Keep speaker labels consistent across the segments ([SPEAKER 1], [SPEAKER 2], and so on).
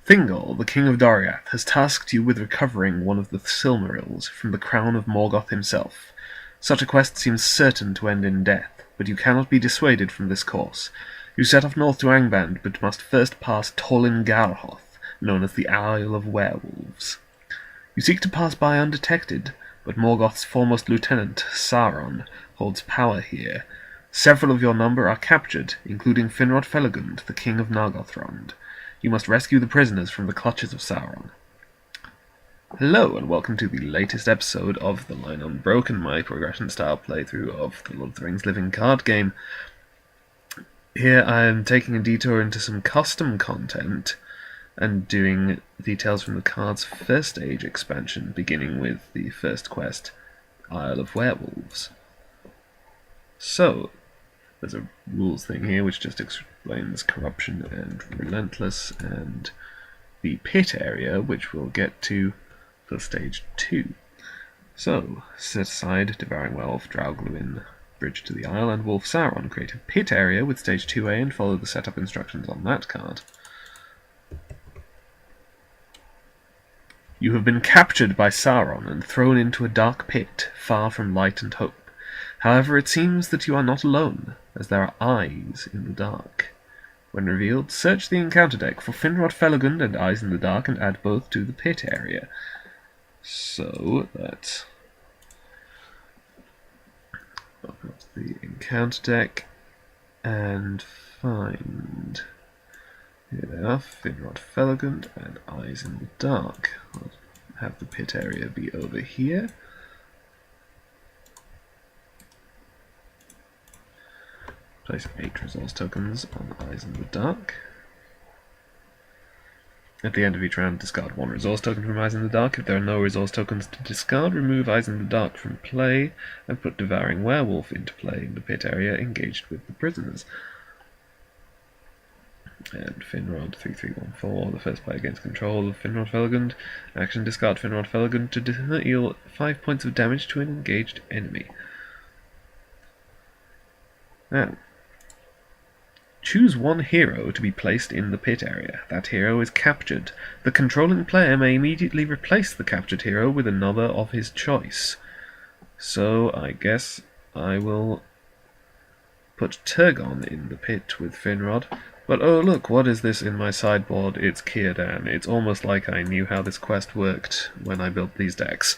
[SPEAKER 1] Thingol, the King of Doriath, has tasked you with recovering one of the Silmarils from the crown of Morgoth himself. Such a quest seems certain to end in death, but you cannot be dissuaded from this course. You set off north to Angband, but must first pass Tolin Galhoth, known as the Isle of Werewolves. You seek to pass by undetected, but Morgoth's foremost lieutenant, Sauron, holds power here. Several of your number are captured, including Finrod Felagund, the King of Nargothrond. You must rescue the prisoners from the clutches of Sauron. Hello, and welcome to the latest episode of The Line Unbroken, my progression-style playthrough of the Lord of the Rings living card game. Here I am taking a detour into some custom content and doing details from the card's First Age expansion, beginning with the first quest, Isle of Werewolves. So, there's a rules thing here which just explains corruption and relentless, and the pit area, which we'll get to for stage 2. So, set aside Devouring Werewolf, Draugluin, Bridge to the Isle, and Wolf Sauron. Create a pit area with stage 2A and follow the setup instructions on that card. You have been captured by Sauron and thrown into a dark pit, far from light and hope. However, it seems that you are not alone, as there are eyes in the dark. When revealed, search the encounter deck for Finrod Felagund and Eyes in the Dark and add both to the pit area. So, let's open up the encounter deck and find... Here they are, Finrod Felagund and Eyes in the Dark. I'll have the pit area be over here. Place 8 resource tokens on Eyes in the Dark. At the end of each round, discard 1 resource token from Eyes in the Dark. If there are no resource tokens to discard, remove Eyes in the Dark from play and put Devouring Werewolf into play in the pit area engaged with the prisoners. And Finrod 3314, the first player gains control of Finrod Felagund. Action, discard Finrod Felagund to deal 5 points of damage to an engaged enemy. Now, choose one hero to be placed in the pit area. That hero is captured. The controlling player may immediately replace the captured hero with another of his choice. So, I guess I will put Turgon in the pit with Finrod. But oh look, what is this in my sideboard? It's Círdan. It's almost like I knew how this quest worked when I built these decks.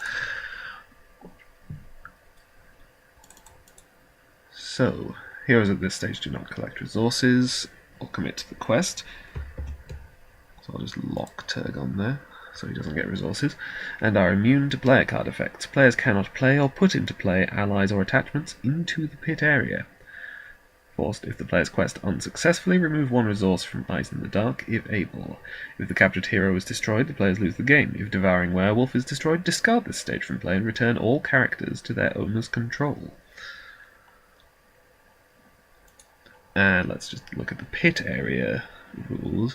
[SPEAKER 1] So, heroes at this stage do not collect resources or commit to the quest. So I'll just lock Turgon there, so he doesn't get resources, and are immune to player card effects. Players cannot play or put into play allies or attachments into the pit area. Forced, if the player's quest unsuccessfully, remove 1 resource from Eyes in the Dark, if able. If the captured hero is destroyed, the players lose the game. If Devouring Werewolf is destroyed, discard this stage from play and return all characters to their owner's control. And let's just look at the pit area rules.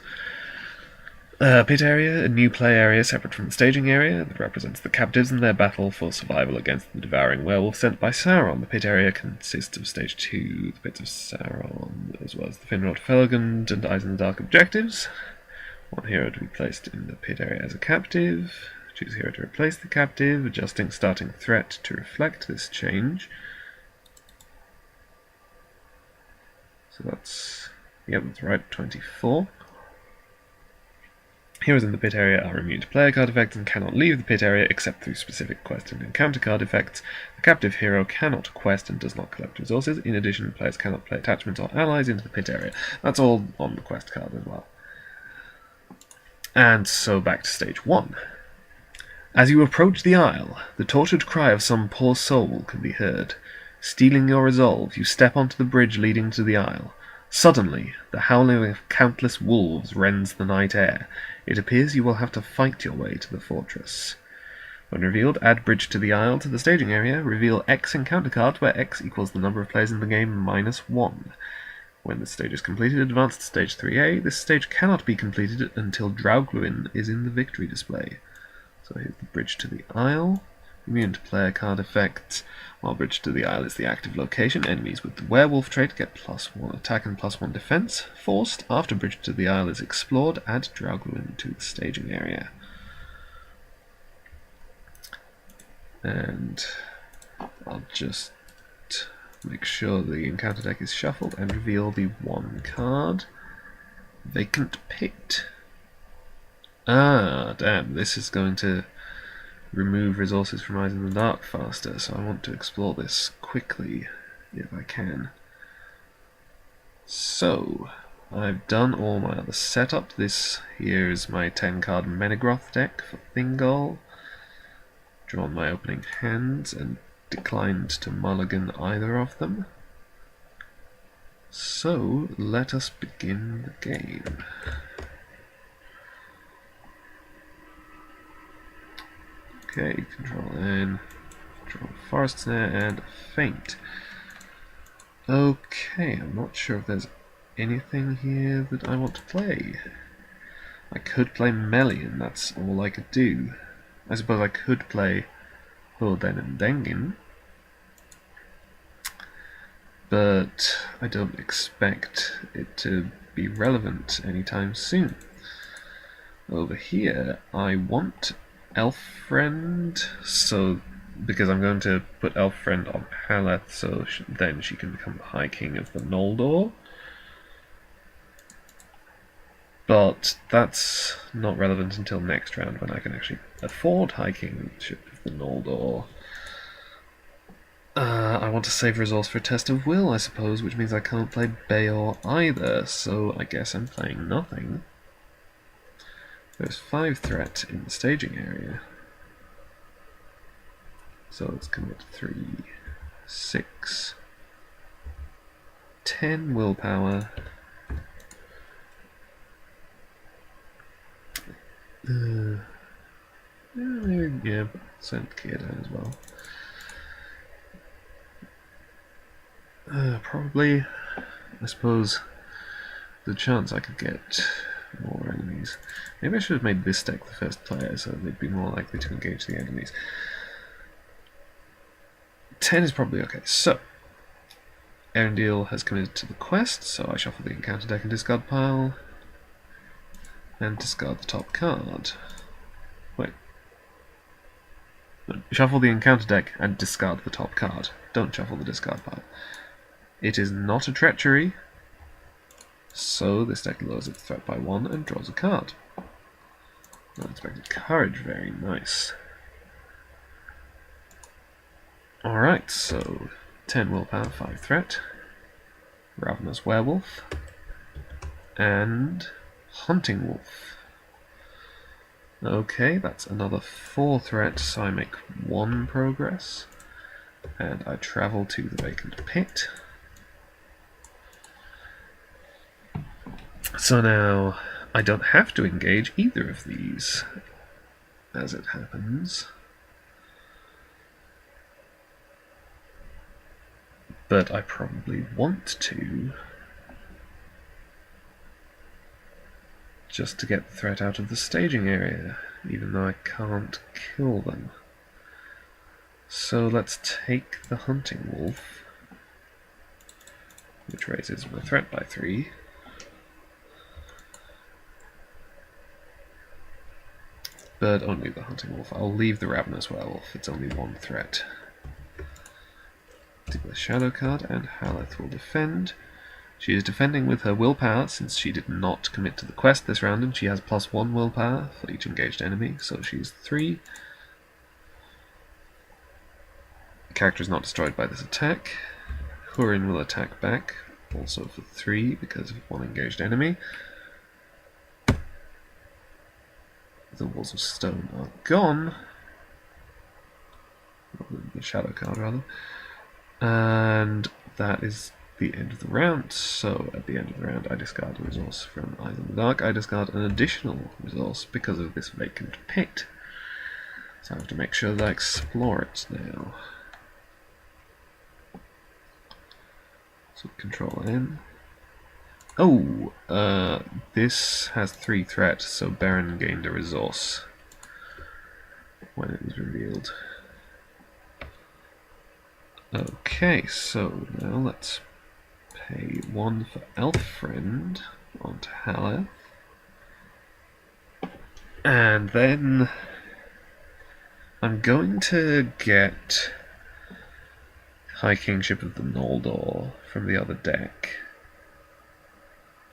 [SPEAKER 1] Pit area, a new play area separate from the staging area that represents the captives in their battle for survival against the Devouring Werewolf sent by Sauron. The pit area consists of stage 2, the pits of Sauron, as well as the Finrod Felagund and Eyes in the Dark objectives. 1 hero to be placed in the pit area as a captive. Choose a hero to replace the captive, adjusting starting threat to reflect this change. So that's, yep, that's right, 24. Heroes in the pit area are immune to player card effects and cannot leave the pit area except through specific quest and encounter card effects. The captive hero cannot quest and does not collect resources. In addition, players cannot play attachments or allies into the pit area. That's all on the quest card as well. And so back to stage 1. As you approach the Isle, the tortured cry of some poor soul can be heard. Stealing your resolve, you step onto the bridge leading to the Isle. Suddenly, the howling of countless wolves rends the night air. It appears you will have to fight your way to the fortress. When revealed, add Bridge to the Isle to the staging area. Reveal X encounter card, where X equals the number of players in the game minus 1. When this stage is completed, advance to stage 3A. This stage cannot be completed until Draugluin is in the victory display. So here's the Bridge to the Isle. Immune to player card effects. While Bridge to the Isle is the active location, enemies with the Werewolf trait get +1 attack and +1 defense. Forced, after Bridge to the Isle is explored, add Draugluin to the staging area. And I'll just make sure the encounter deck is shuffled and reveal the one card. Vacant Pit. Ah, damn, this is going to remove resources from Eyes in the Dark faster, so I want to explore this quickly if I can. So, I've done all my other setup. This here is my 10-card Menegroth deck for Thingol. Drawn my opening hands and declined to mulligan either of them. So, let us begin the game. Okay, control N, control Forest Snare, and Faint. Okay, I'm not sure if there's anything here that I want to play. I could play Melian, that's all I could do. I suppose I could play Holden and Dengin, but I don't expect it to be relevant anytime soon. Over here, I want Elf Friend, so because I'm going to put Elf Friend on Haleth, so then she can become the High King of the Noldor. But that's not relevant until next round, when I can actually afford High Kingship of the Noldor. I want to save resource for a Test of Will, I suppose, which means I can't play Beor either, so I guess I'm playing nothing. There's 5 threat in the staging area. So let's commit 3, 6, 10 willpower. Yeah, send Kia down as well. Probably, I suppose, the chance I could get more enemies. Maybe I should have made this deck the first player, so they'd be more likely to engage the enemies. 10 is probably okay. So, Erendil has committed to the quest, so I shuffle the encounter deck and discard pile, and discard the top card. Wait. No, shuffle the encounter deck and discard the top card. Don't shuffle the discard pile. It is not a treachery, so this deck lowers its threat by 1 and draws a card. Unexpected Courage, very nice. Alright, so 10 willpower, 5 threat, Ravenous Werewolf, and Hunting Wolf. Okay, that's another 4 threat, so I make 1 progress, and I travel to the Vacant Pit. So now, I don't have to engage either of these, as it happens. But I probably want to, just to get the threat out of the staging area, even though I can't kill them. So let's take the Hunting Wolf, which raises my threat by 3. But only the Hunting Wolf. I'll leave the Ravenous Werewolf, it's only 1 threat. Deal a shadow card, and Haleth will defend. She is defending with her willpower, since she did not commit to the quest this round, and she has +1 willpower for each engaged enemy, so she's 3. The character is not destroyed by this attack. Hurin will attack back, also for 3, because of 1 engaged enemy. The Walls of Stone are gone. The shadow card, rather. And that is the end of the round. So at the end of the round I discard a resource from Eyes in the Dark. I discard an additional resource because of this Vacant Pit. So I have to make sure that I explore it now. So Control N. Oh, this has 3 threat, so Baron gained a resource when it was revealed. Okay, so now let's pay 1 for Elf Friend onto Haleth. And then I'm going to get High Kingship of the Noldor from the other deck.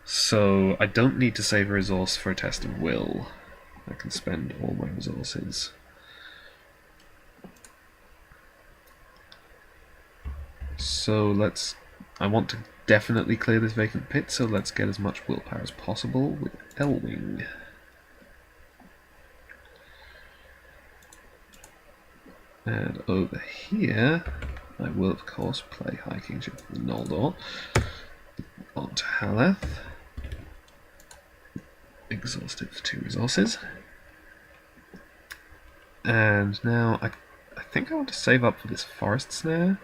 [SPEAKER 1] So I don't need to save a resource for a test of will. I can spend all my resources. So I want to definitely clear this vacant pit, so let's get as much willpower as possible with Elwing. And over here, I will of course play High Kingship of the Noldor onto Haleth. Exhausted for 2 resources. And now I think I want to save up for this Forest Snare,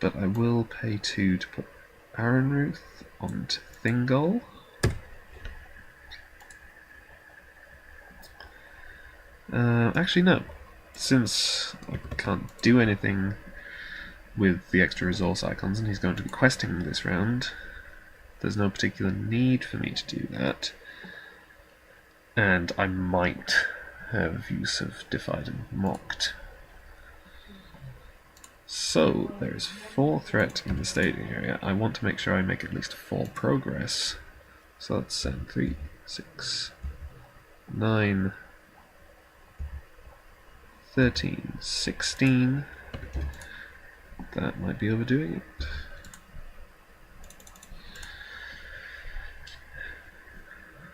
[SPEAKER 1] but I will pay 2 to put Aranruth onto Thingol. Actually no, since I can't do anything with the extra resource icons and he's going to be questing this round, there's no particular need for me to do that. And I might have use of Defied and Mocked. So, there is 4 threat in the staging area. I want to make sure I make at least 4 progress. So let's send 3, 6, 9, 13, 16. That might be overdoing it.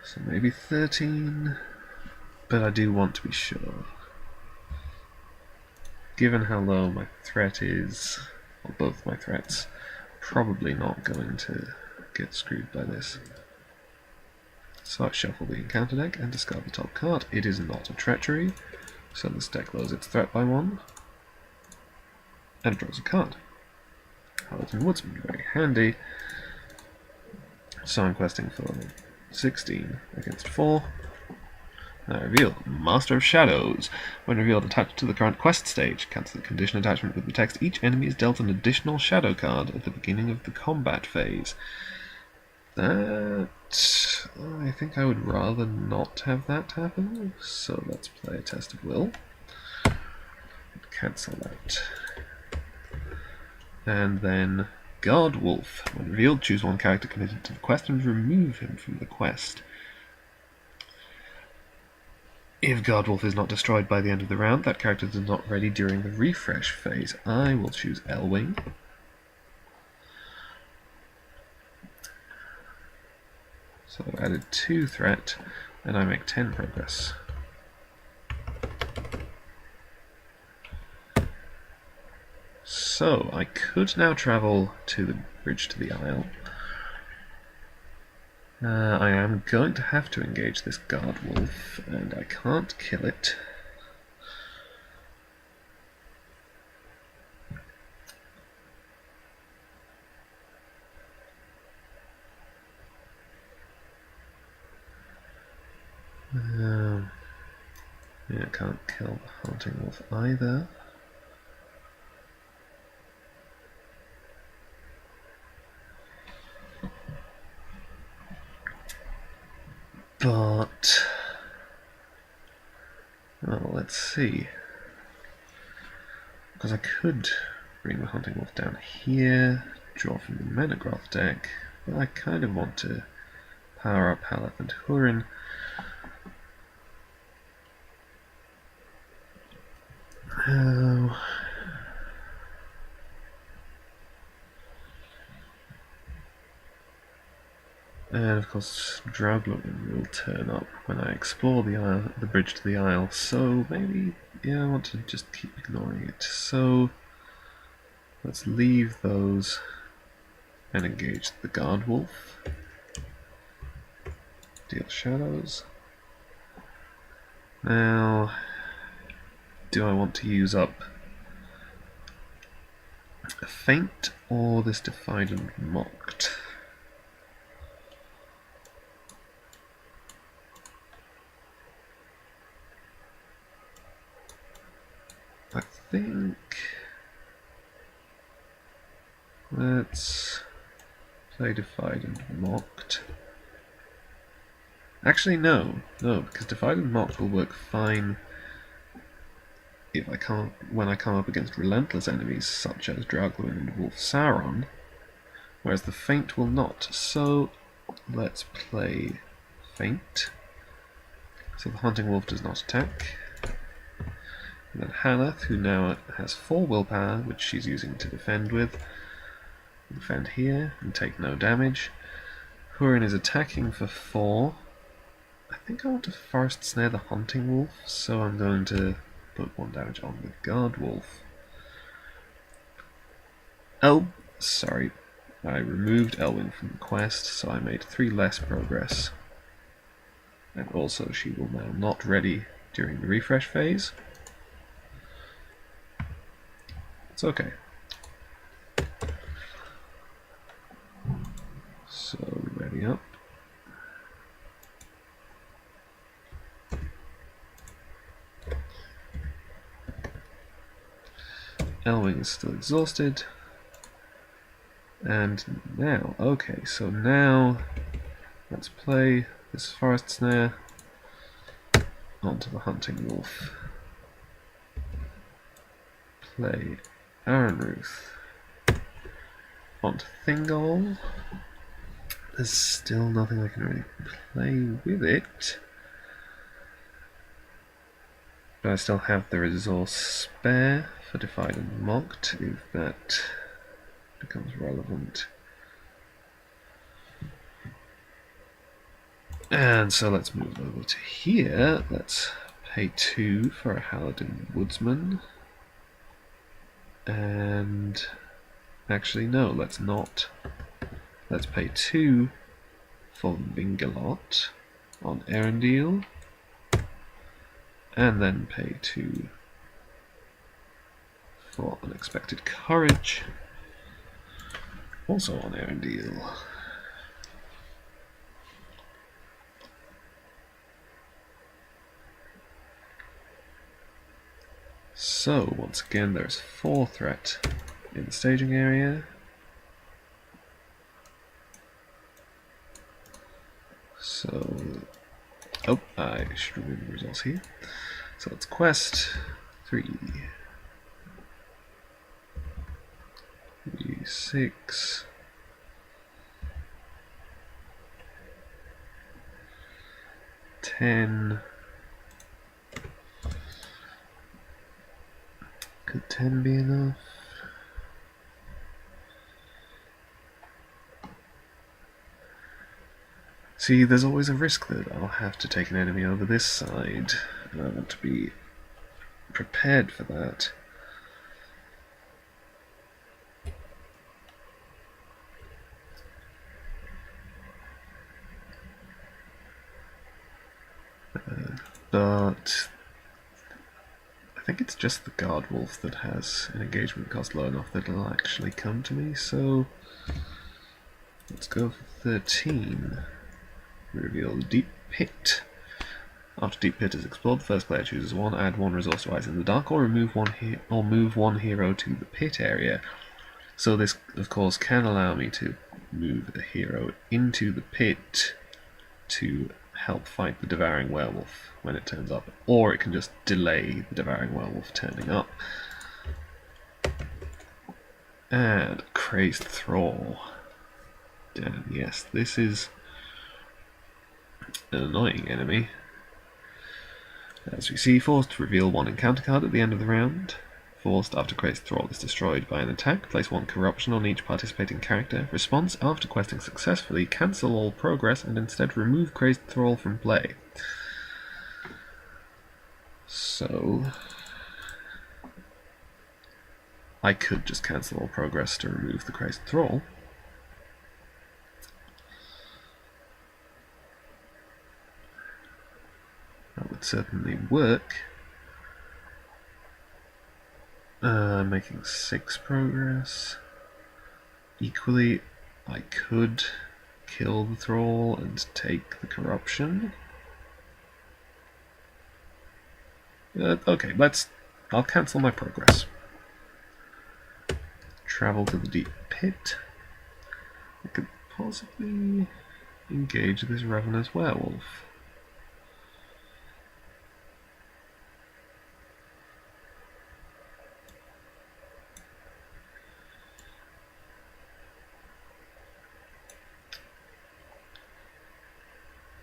[SPEAKER 1] So maybe 13, but I do want to be sure. Given how low my threat is, or both my threats, probably not going to get screwed by this. So I shuffle the encounter deck and discard the top card. It is not a treachery, so this deck lowers its threat by 1, and draws a card. Paladin Woodsman, very handy. So I'm questing for 16 against 4. Now reveal, Master of Shadows. When revealed, attached to the current quest stage, cancel the condition attachment with the text, each enemy is dealt an additional shadow card at the beginning of the combat phase. That... I think I would rather not have that happen, so let's play a test of will. Cancel that. And then Guard Wolf. When revealed, choose 1 character committed to the quest and remove him from the quest. If Guard Wolf is not destroyed by the end of the round, that character is not ready during the refresh phase. I will choose Elwing. So I've added 2 threat, and I make 10 progress. So I could now travel to the bridge to the Isle. I am going to have to engage this Guard Wolf, and I can't kill it. Yeah, I can't kill the Haunting Wolf either. But... well, let's see. Because I could bring the Hunting Wolf down here, draw from the Menegroth deck, but I kind of want to power up Haleth and Hurin. Oh. And of course, Draugluin will turn up when I explore the Isle, the bridge to the Isle, so maybe, yeah, I want to just keep ignoring it. So, let's leave those and engage the Guard Wolf. Deal shadows. Now, do I want to use up a Feint or this Defied and Mocked? I think Let's play Defied and Mocked. Actually, no, because Defied and Mocked will work fine if when I come up against relentless enemies such as Dragluin and Wolf Sauron, whereas the Feint will not. So let's play Feint. So the Hunting Wolf does not attack. And then Halath, who now has 4 willpower, which she's using to defend with. Defend here and take no damage. Hurin is attacking for 4. I think I want to Forest Snare the Hunting Wolf, so I'm going to put 1 damage on the Guard Wolf. Oh, sorry. I removed Elwyn from the quest, so I made 3 less progress. And also she will now not ready during the refresh phase. It's okay. So, ready up. Elwing is still exhausted. And now, okay, so now let's play this Forest Snare onto the Hunting Wolf. Play Aranruth onto Thingol. There's still nothing I can really play with it. But I still have the resource spare for Defied and Mocked, if that becomes relevant. And so let's move over to here. Let's pay 2 for a Halidin Woodsman. And actually no, let's not. Let's pay 2 for Vingalot on Erendil. And then pay 2 for Unexpected Courage, also on Erendil. So, once again, there's 4 threat in the staging area. So, oh, I should remove the results here. So let's quest 3, 6, 10. Could 10 be enough? See, there's always a risk that I'll have to take an enemy over this side, and I want to be prepared for that. But I think it's just the Guard Wolf that has an engagement cost low enough that it'll actually come to me, so let's go for 13. Reveal Deep Pit. After Deep Pit is explored, the first player chooses 1, add 1 resource to Eyes in the Dark, or move one hero to the pit area. So this, of course, can allow me to move a hero into the pit to help fight the Devouring Werewolf when it turns up, or it can just delay the Devouring Werewolf turning up. And Crazed Thrall. Damn, yes, this is an annoying enemy. As we see, forced to reveal 1 encounter card at the end of the round. Forced after Crazed Thrall is destroyed by an attack, place 1 corruption on each participating character. Response: after questing successfully, cancel all progress and instead remove Crazed Thrall from play. So I could just cancel all progress to remove the Crazed Thrall. That would certainly work. Making 6 progress. Equally, I could kill the Thrall and take the corruption. Okay, I'll cancel my progress. travel to the deep pit. I could possibly engage this ravenous werewolf.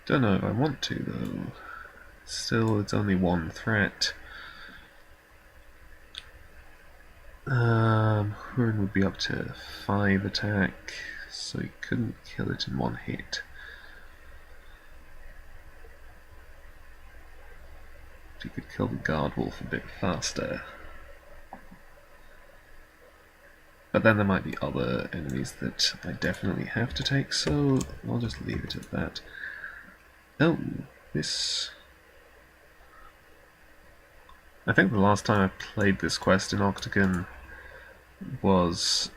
[SPEAKER 1] Don't know if I want to, though. Still, it's only one threat. Warden would be up to 5 attack, so he couldn't kill it in one hit. But he could kill the guard wolf a bit faster. But then there might be other enemies that I definitely have to take, so I'll just leave it at that. Oh, this... I think the last time I played this quest in Octagon was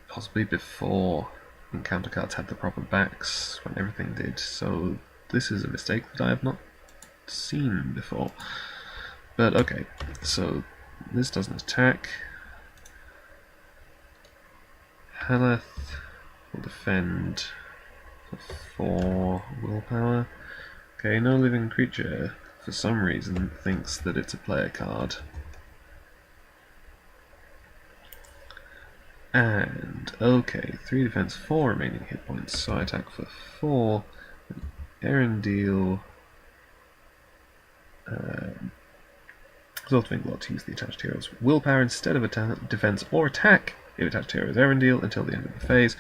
[SPEAKER 1] possibly before encounter cards had the proper backs, when everything did, so this is a mistake that I have not seen before. But okay, so this doesn't attack. Haleth will defend for 4 willpower. Okay, no living creature for some reason thinks that it's a player card. And, okay, 3 defense, 4 remaining hit points, so I attack for 4. Erendil. Resulting block to use the attached hero's willpower instead of defense or attack if attached hero is Erendil until the end of the phase.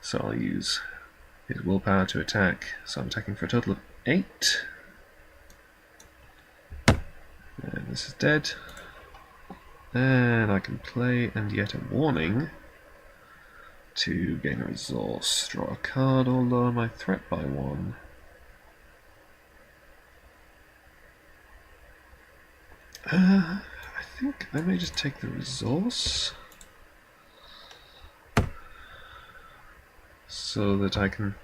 [SPEAKER 1] So I'll use his willpower to attack, so I'm attacking for a total of 8. And this is dead. And I can play and yet a warning to gain a resource. Draw a card or lower my threat by 1. I think I may just take the resource so that I can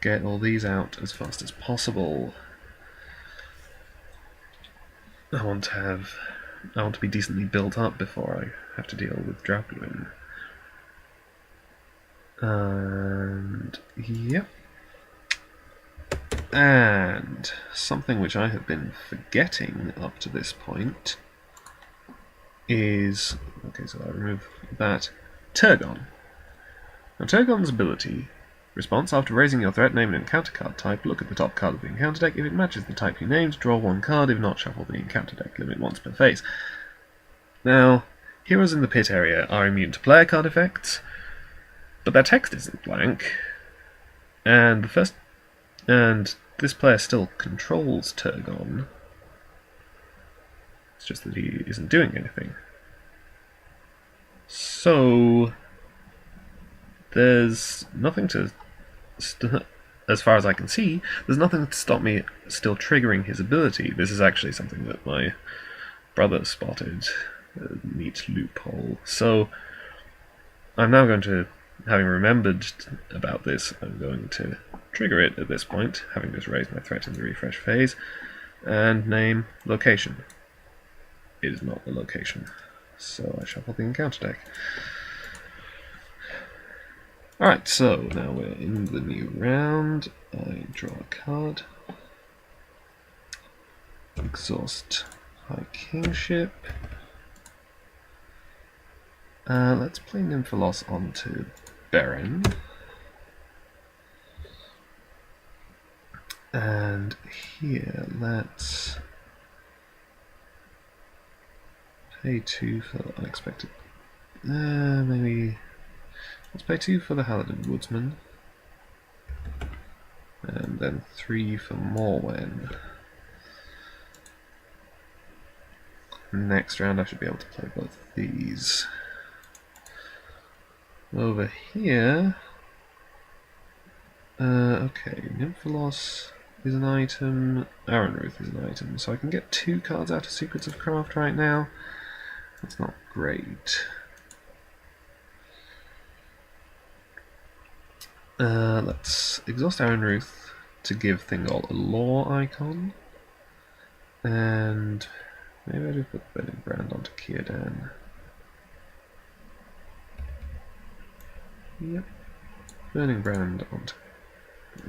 [SPEAKER 1] get all these out as fast as possible. I want to be decently built up before I have to deal with Draplin. And yep. And something which I have been forgetting up to this point is, okay, so I remove that, Turgon. Now Turgon's ability response: after raising your threat, name an encounter card type, look at the top card of the encounter deck. If it matches the type you named, draw 1 card. If not, shuffle the encounter deck. Limit once per phase. Now, heroes in the pit area are immune to player card effects, but their text isn't blank, and this player still controls Turgon. It's just that he isn't doing anything. So there's nothing to, as far as I can see, there's nothing to stop me still triggering his ability. This is actually something that my brother spotted, a neat loophole. So I'm now going to, having remembered about this, I'm going to trigger it at this point, having just raised my threat in the refresh phase, and name location. It is not the location, so I shuffle the encounter deck. Alright, so now we're in the new round. I draw a card. Exhaust High Kingship. Let's play Nymphalos onto Beren. And here, let's pay 2 for unexpected. Maybe let's pay 2 for the Halidon Woodsman, and then 3 for Morwen. Next round, I should be able to play both of these. Over here, okay, Nymphalos is an item, Arnor is an item, so I can get 2 cards out of Secrets of Craft right now. That's not great. Let's exhaust Arnor to give Thingol a lore icon, and maybe I just put Burning Brand onto Círdan. Yep. Burning Brand onto...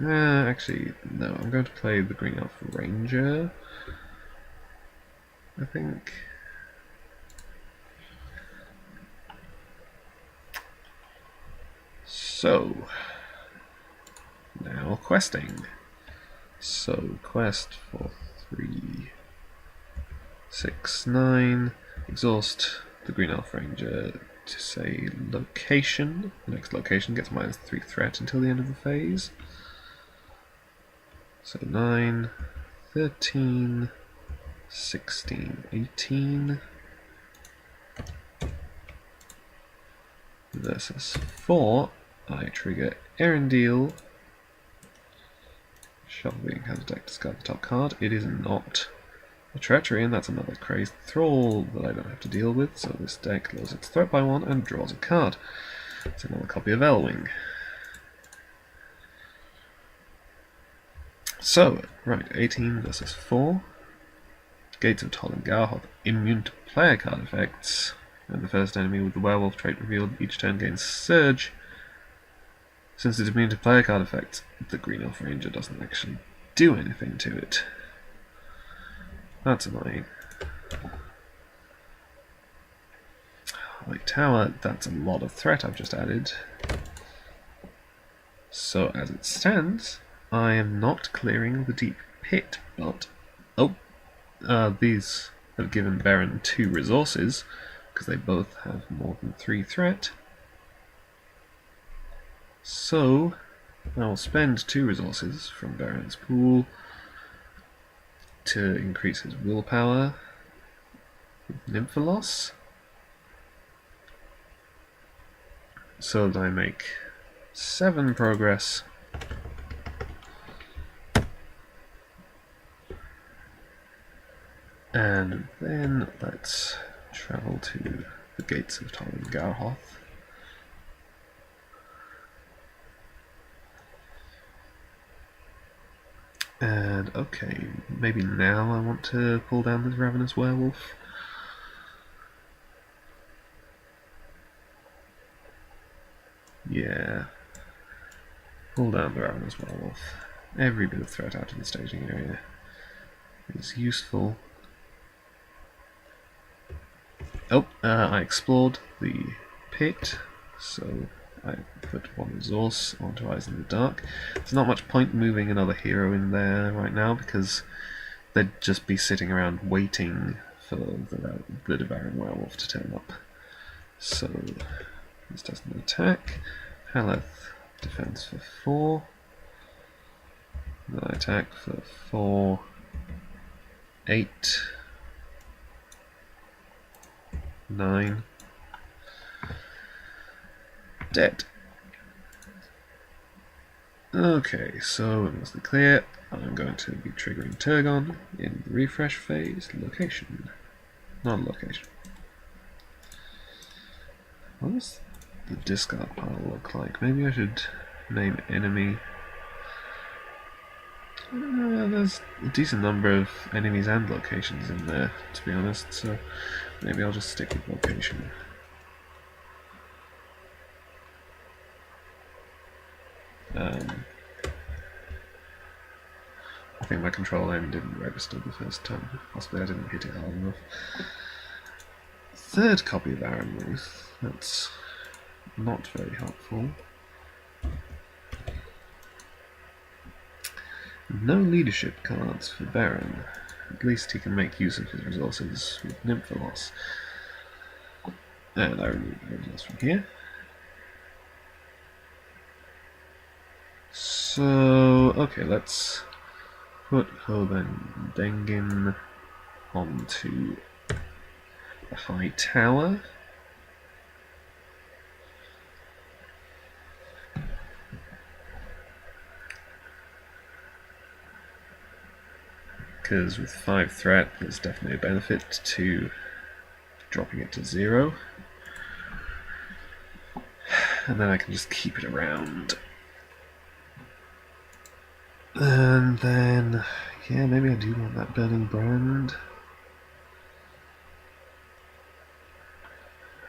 [SPEAKER 1] actually, no, I'm going to play the Green Elf Ranger, I think. So, now questing. So, quest for 3, 6, 9. Exhaust the Green Elf Ranger to say location. The next location gets -3 threat until the end of the phase. So 9, 13, 16, 18 versus 4. I trigger Erendil. Shuffle the encounter deck, discard the top card. It is not a treachery, and that's another crazed thrall that I don't have to deal with, so this deck lowers its threat by 1 and draws a card. It's another copy of Elwing. So, right, 18 versus 4. Gates of Toll and Garhoth, immune to player card effects, and the first enemy with the werewolf trait revealed each turn gains Surge. Since it's immune to player card effects, the Green Elf Ranger doesn't actually do anything to it. That's annoying. Like Tower, that's a lot of threat I've just added. So as it stands, I am not clearing the Deep Pit, but... Oh, these have given Baron 2 resources, because they both have more than 3 threat. So, I will spend 2 resources from Baron's pool to increase his willpower with Nymphalos, so that I make 7 progress. And then let's travel to the Gates of Toll and Garhoth. And okay, maybe now I want to pull down this Ravenous Werewolf. Yeah. Pull down the Ravenous Werewolf. Every bit of threat out of the staging area is useful. Oh, I explored the pit, so I put 1 resource onto Eyes in the Dark. There's not much point moving another hero in there right now, because they'd just be sitting around waiting for the Devouring Werewolf to turn up. So, this doesn't attack. Haleth, defense for 4. Then I attack for 4, 8, 9. Dead. Okay, so it mostly clear. I'm going to be triggering Turgon in the refresh phase. Location. Not location. What does the discard pile look like? Maybe I should name enemy. There's a decent number of enemies and locations in there, to be honest, so maybe I'll just stick with location. I think my control aim didn't register the first time. Possibly I didn't hit it hard enough. 3rd copy of Aaron Ruth. That's not very helpful. No leadership cards for Baron. At least he can make use of his resources with Nymphalos. And I remove the resource from here. So, okay, let's put Hoban Dengin onto the high tower. Because with 5 threat, there's definitely a benefit to dropping it to 0. And then I can just keep it around. And then, yeah, maybe I do want that Burning Brand.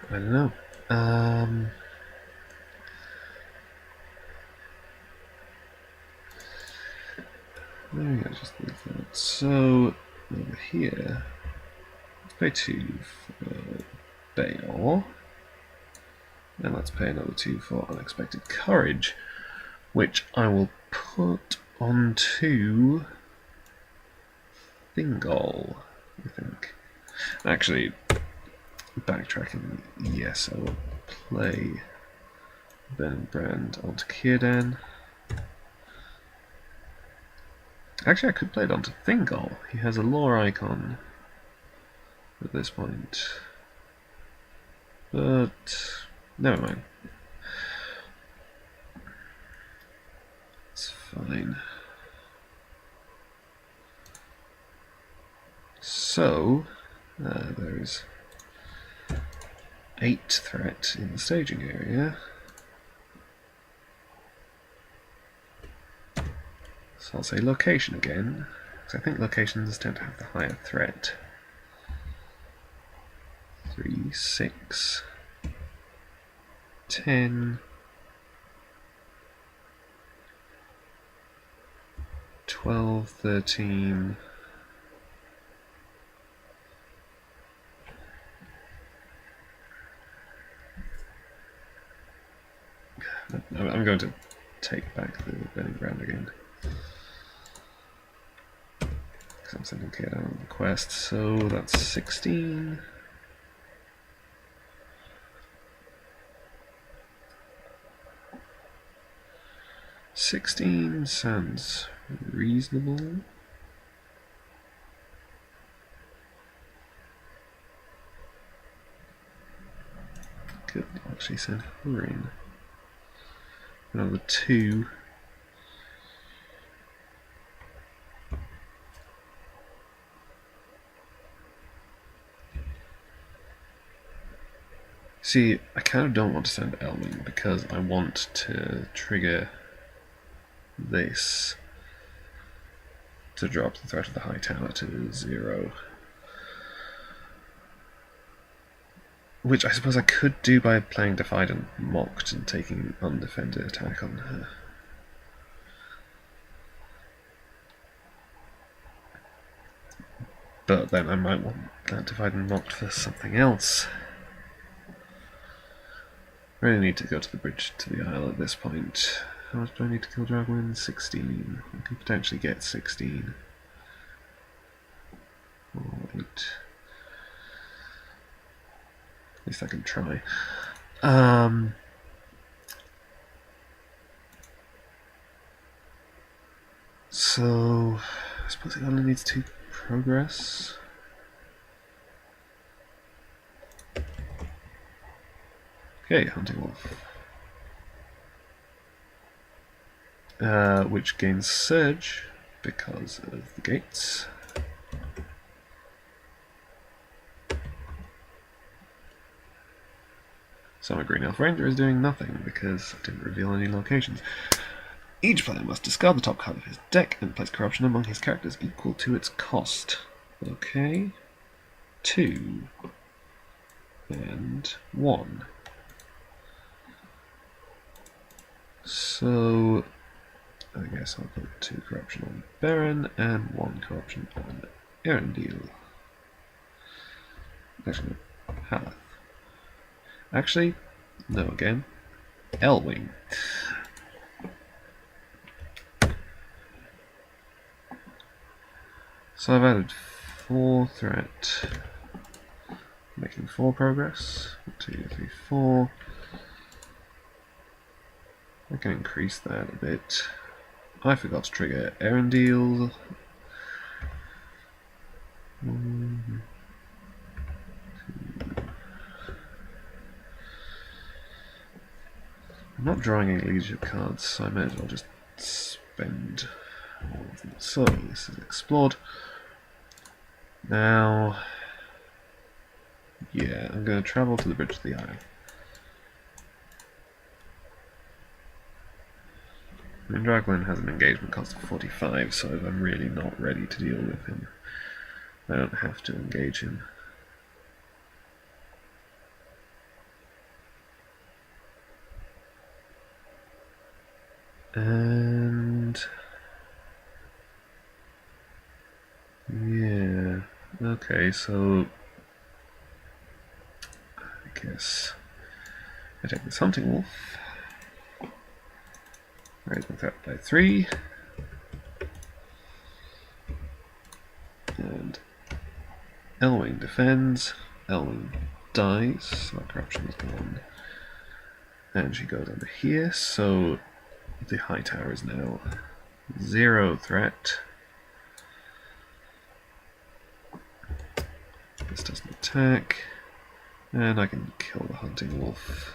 [SPEAKER 1] I don't know. There we go, just leave that. So, over here, let's pay 2 for Bail. And let's pay another 2 for Unexpected Courage, which I will put onto Thingol, I think. Actually, backtracking, yes, I will play Ben Brand onto Círdan. Actually, I could play it onto Thingol. He has a lore icon at this point. But never mind. It's fine. So, there is 8 threat in the staging area. So I'll say location again, because I think locations tend to have the higher threat. 3, 6, 10, 12, 13. I'm going to take back the burning brand again, because I'm sending Círdan on the quest. So that's 16. $16 sounds reasonable. Could actually send her in. Another 2. See, I kind of don't want to send Elwing because I want to trigger this to drop the threat of the high tower to 0. Which I suppose I could do by playing Defied and Mocked and taking undefended attack on her. But then I might want that Defied and Mocked for something else. I really need to go to the bridge to the Isle at this point. How much do I need to kill Dragwin? 16. I can potentially get 16. Or 8. At least I can try. So I suppose it only needs 2 progress. Okay, Hunting Wolf. Which gains Surge because of the gates. So my Green Elf Ranger is doing nothing because I didn't reveal any locations. Each player must discard the top card of his deck and place corruption among his characters equal to its cost. Okay. 2. And 1. So I guess I'll put 2 corruption on Baron and 1 corruption on Erendil. Actually, Haleth. Actually, no again. Elwing. So I've added 4 threat, making 4 progress. 1, 2, 3, 4. I can increase that a bit. I forgot to trigger Erendil. I'm not drawing any leadership cards, so I may as well just spend all of them. So this is explored. Now, yeah, I'm going to travel to the bridge of the Isle. I mean, Draglin has an engagement cost of 45, so if I'm really not ready to deal with him, I don't have to engage him. And Okay, so I guess I take this hunting wolf, raise my threat by 3, and Elwing defends, Elwing dies, so that corruption is gone. And she goes under here, so the high tower is now 0 threat. This doesn't attack, and I can kill the hunting wolf.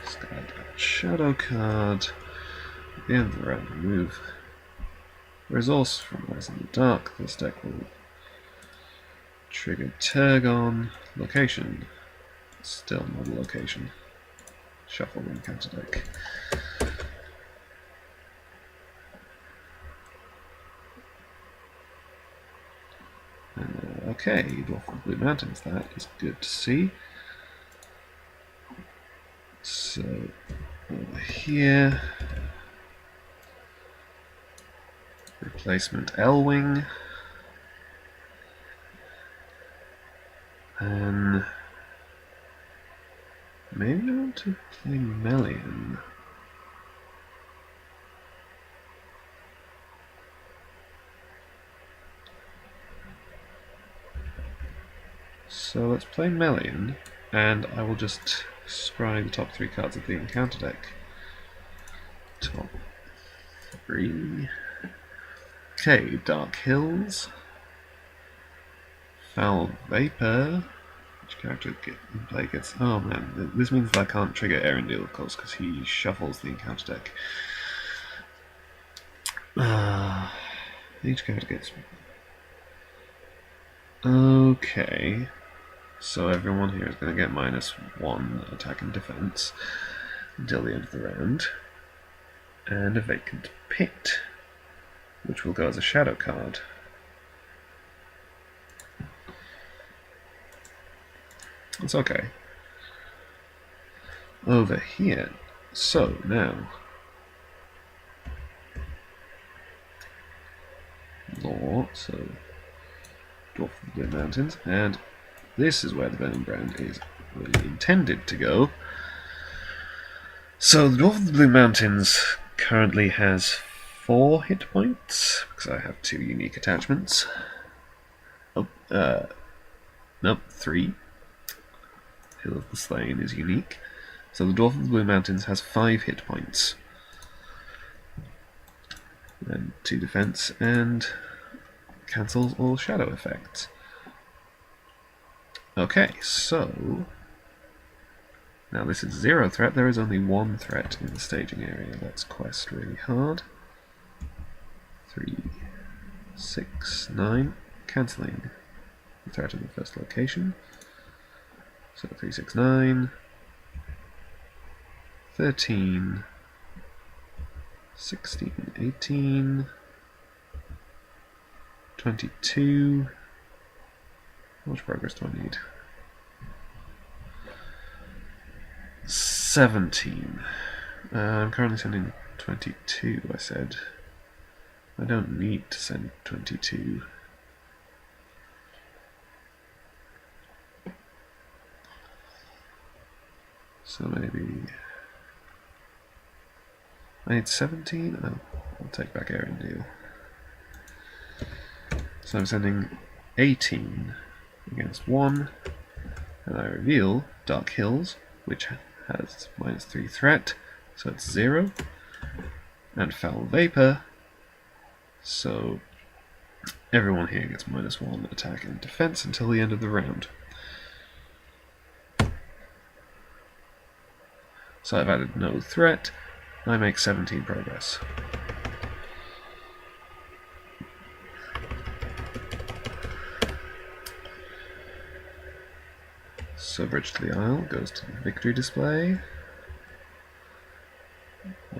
[SPEAKER 1] Discard that shadow card. At the end of the round, remove resource from Rise in the Dark. This deck will trigger Turgon. Location. Still not a location. Shuffle the encounter deck. Okay, Dwarf of the Blue Mountains, that is good to see. So, over here, replacement Elwing, and maybe I want to play Melian. So let's play Melian, and I will just scry the top 3 cards of the encounter deck. Top 3. Okay, Dark Hills, Foul Vapor. Which character in play gets... Oh man, this means that I can't trigger Erendil, of course, because he shuffles the encounter deck. Each character gets... Okay, so everyone here is going to get -1 attack and defense until the end of the round. And a Vacant Pit, which will go as a shadow card. It's okay. Over here. So now, Lore, so Dwarf of the Blue Mountains, and this is where the Burning Brand is really intended to go. So the Dwarf of the Blue Mountains currently has 4 hit points, because I have 2 unique attachments. Nope, 3. Hill of the Slain is unique. So the Dwarf of the Blue Mountains has 5 hit points. And 2 defense, and cancels all shadow effects. Okay, so now this is 0 threat. There is only 1 threat in the staging area. Let's quest really hard. 3, 6, 9. Cancelling the threat in the first location. So 3, 6, 9. 13. 16, 18. 22. How much progress do I need? 17. I'm currently sending 22, I said. I don't need to send 22. So maybe... I need 17? Oh, I'll take back Erendil. So I'm sending 18 against 1, and I reveal Dark Hills, which has -3 threat, so it's 0, and Foul Vapor, so everyone here gets -1 attack and defense until the end of the round. So I've added no threat, and I make 17 progress. So Bridge to the Isle goes to the victory display.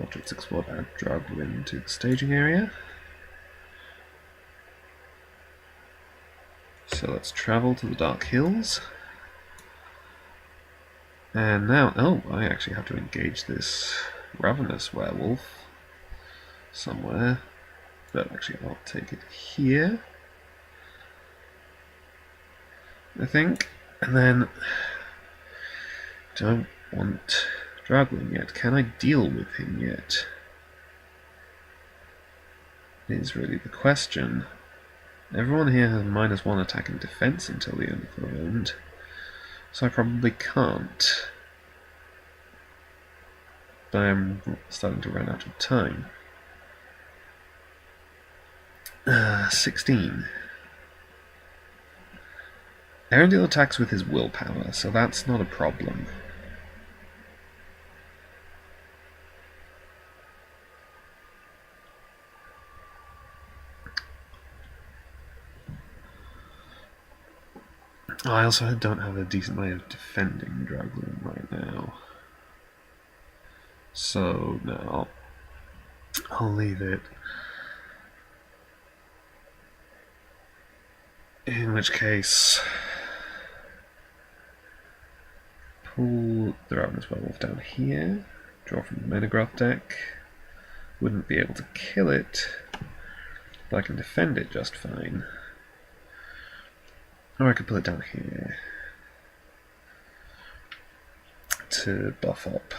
[SPEAKER 1] Objects explored add Dragwin to the staging area. So let's travel to the Dark Hills. And now, oh, I actually have to engage this ravenous werewolf somewhere. But actually, I'll take it here, I think. And then, don't want Draglin yet. Can I deal with him yet? Is really the question. Everyone here has -1 attack and defense until the end of the round, so I probably can't. But I'm starting to run out of time. 16. Arendelle attacks with his willpower, so that's not a problem. I also don't have a decent way of defending Draglin right now. So, no, I'll leave it. In which case, pull the Ravenous Werewolf down here, draw from the Menegroth deck. Wouldn't be able to kill it, but I can defend it just fine. Or I could pull it down here to buff up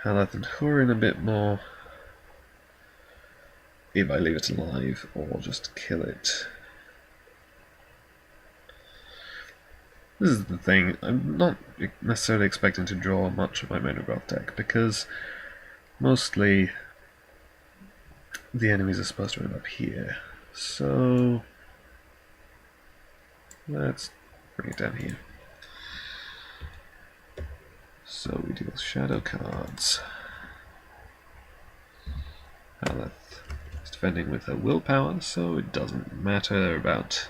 [SPEAKER 1] Haleth and Hurin a bit more if I leave it alive, or just kill it. This is the thing, I'm not necessarily expecting to draw much of my Menegroth deck, because mostly the enemies are supposed to end up here. So let's bring it down here. So we deal shadow cards. Haleth is defending with her willpower, so it doesn't matter about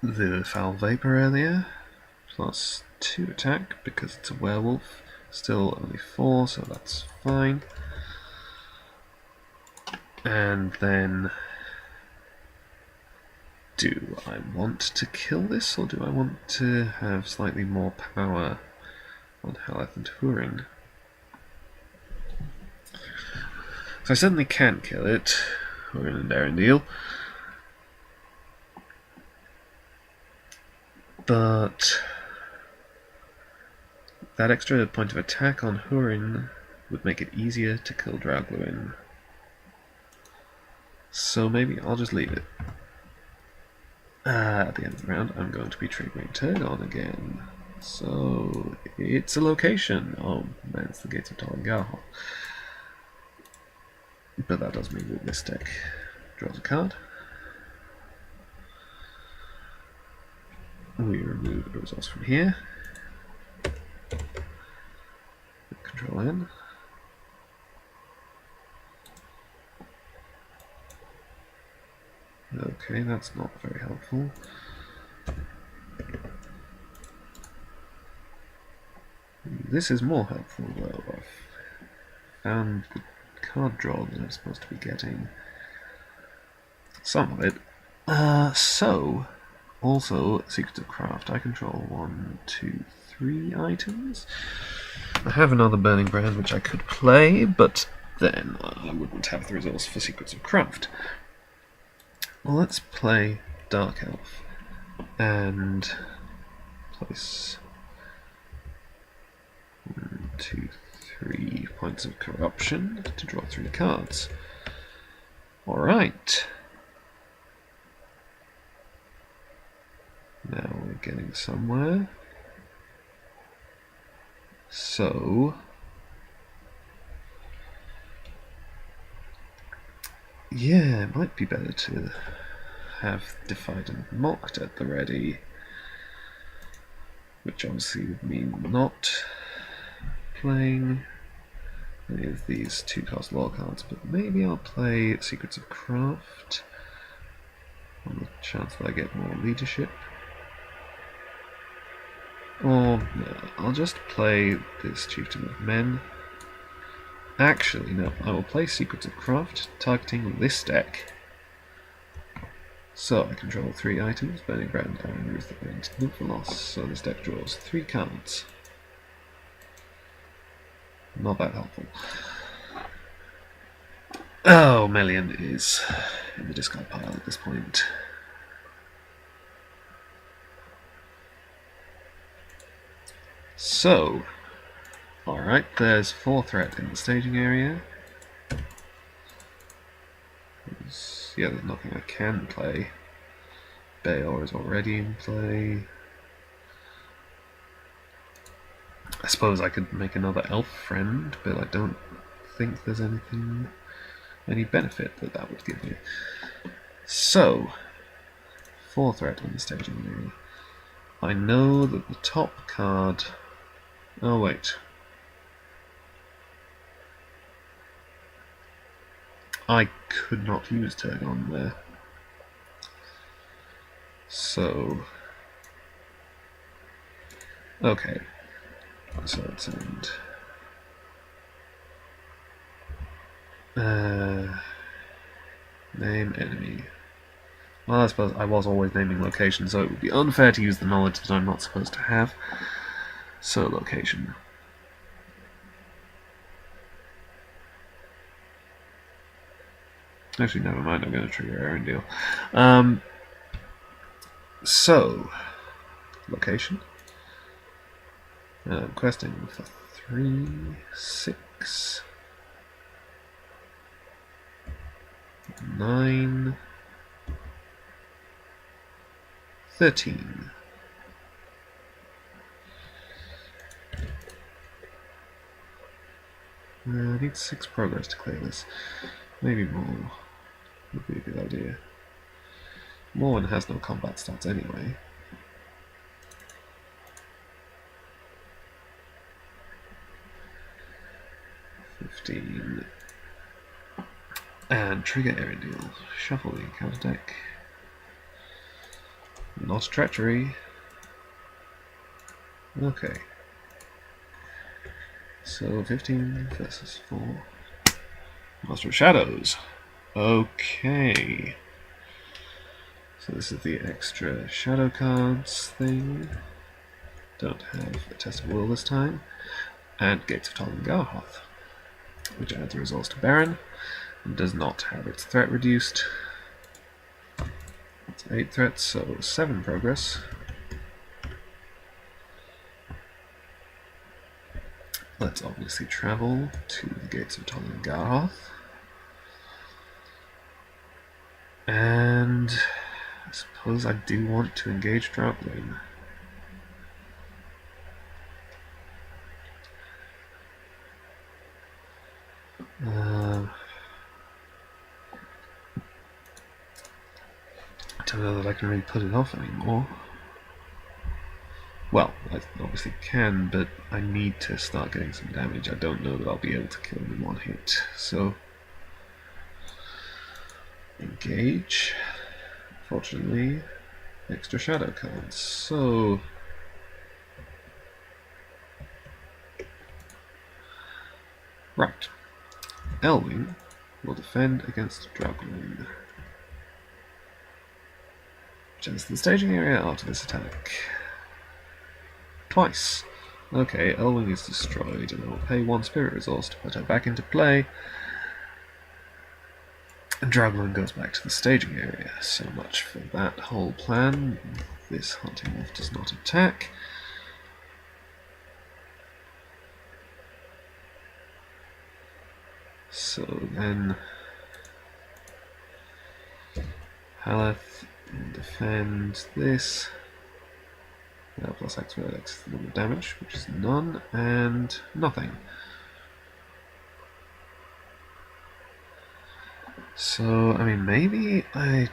[SPEAKER 1] the foul vapor earlier. +2 attack because it's a werewolf. Still only 4, so that's fine. And then, do I want to kill this, or do I want to have slightly more power on Haleth and Hurin? So I certainly can kill it, Hurin and Arendelle. But that extra point of attack on Hurin would make it easier to kill Draglin. So maybe I'll just leave it. At the end of the round, I'm going to be triggering Turgon again. So it's a location. Oh man, it's the Gates of Tolengahor. But that does mean that this deck draws a card. We remove the resource from here. Control N. Okay, that's not very helpful. This is more helpful though. I've found the card draw that I'm supposed to be getting. Some of it. So, also, Secrets of Craft. I control 1, 2, 3 items. I have another Burning Brand which I could play, but then I wouldn't have the resource for Secrets of Craft. Well, let's play Dark Elf and place 1, 2, 3 points of corruption to draw 3 cards. Alright. Now we're getting somewhere. So yeah, it might be better to have Defied and Mocked at the ready, which obviously would mean not playing any of these 2-cost law cards, but maybe I'll play Secrets of Craft on the chance that I get more leadership. Or no, I'll just play this Chieftain of Men. Actually, no, I will play Secrets of Craft, targeting this deck. So I control 3 items, Burning Brand, Iron Ruth, and Loot for Loss. So this deck draws 3 cards. Not that helpful. Oh, Melian is in the discard pile at this point. So, alright, there's 4 threat in the staging area. Yeah, there's nothing I can play. Bayor is already in play. I suppose I could make another elf friend, but I don't think there's any benefit that would give me. So, 4 threat in the staging area. I know that the top card... Oh, wait. I could not use Turgon there. So... Okay. So let's end. Name enemy. Well, I suppose I was always naming location, so it would be unfair to use the knowledge that I'm not supposed to have. So, location. Actually, never mind, I'm going to trigger Arendelle. So, location. Questing for 3, 6, 9, 13. I need 6 progress to clear this. Maybe more would be a good idea. Morwen has no combat stats anyway. And trigger Arendelle. Shuffle the encounter deck. Not treachery. Okay. So 15 versus 4. Master of Shadows. Okay. So this is the extra shadow cards thing. Don't have a Test of Will this time. And Gates of Tollengarhoth, which adds a resource to Baron and does not have its threat reduced. It's 8 threats, so 7 progress. Let's obviously travel to the Gates of Tollengarhoth. And I suppose I do want to engage Drauglin. I don't know that I can really put it off anymore. Well, I obviously can, but I need to start getting some damage. I don't know that I'll be able to kill him in one hit. So, engage. Fortunately, extra shadow cards. So, right. Elwing will defend against Drauglin. Chance the staging area after this attack. Twice. Okay, Elwing is destroyed, and I will pay 1 spirit resource to put her back into play. And Drauglin goes back to the staging area. So much for that whole plan. This hunting wolf does not attack. So then Haleth defend this. Plus X for X number of damage, which is none, and nothing. So, I mean, maybe I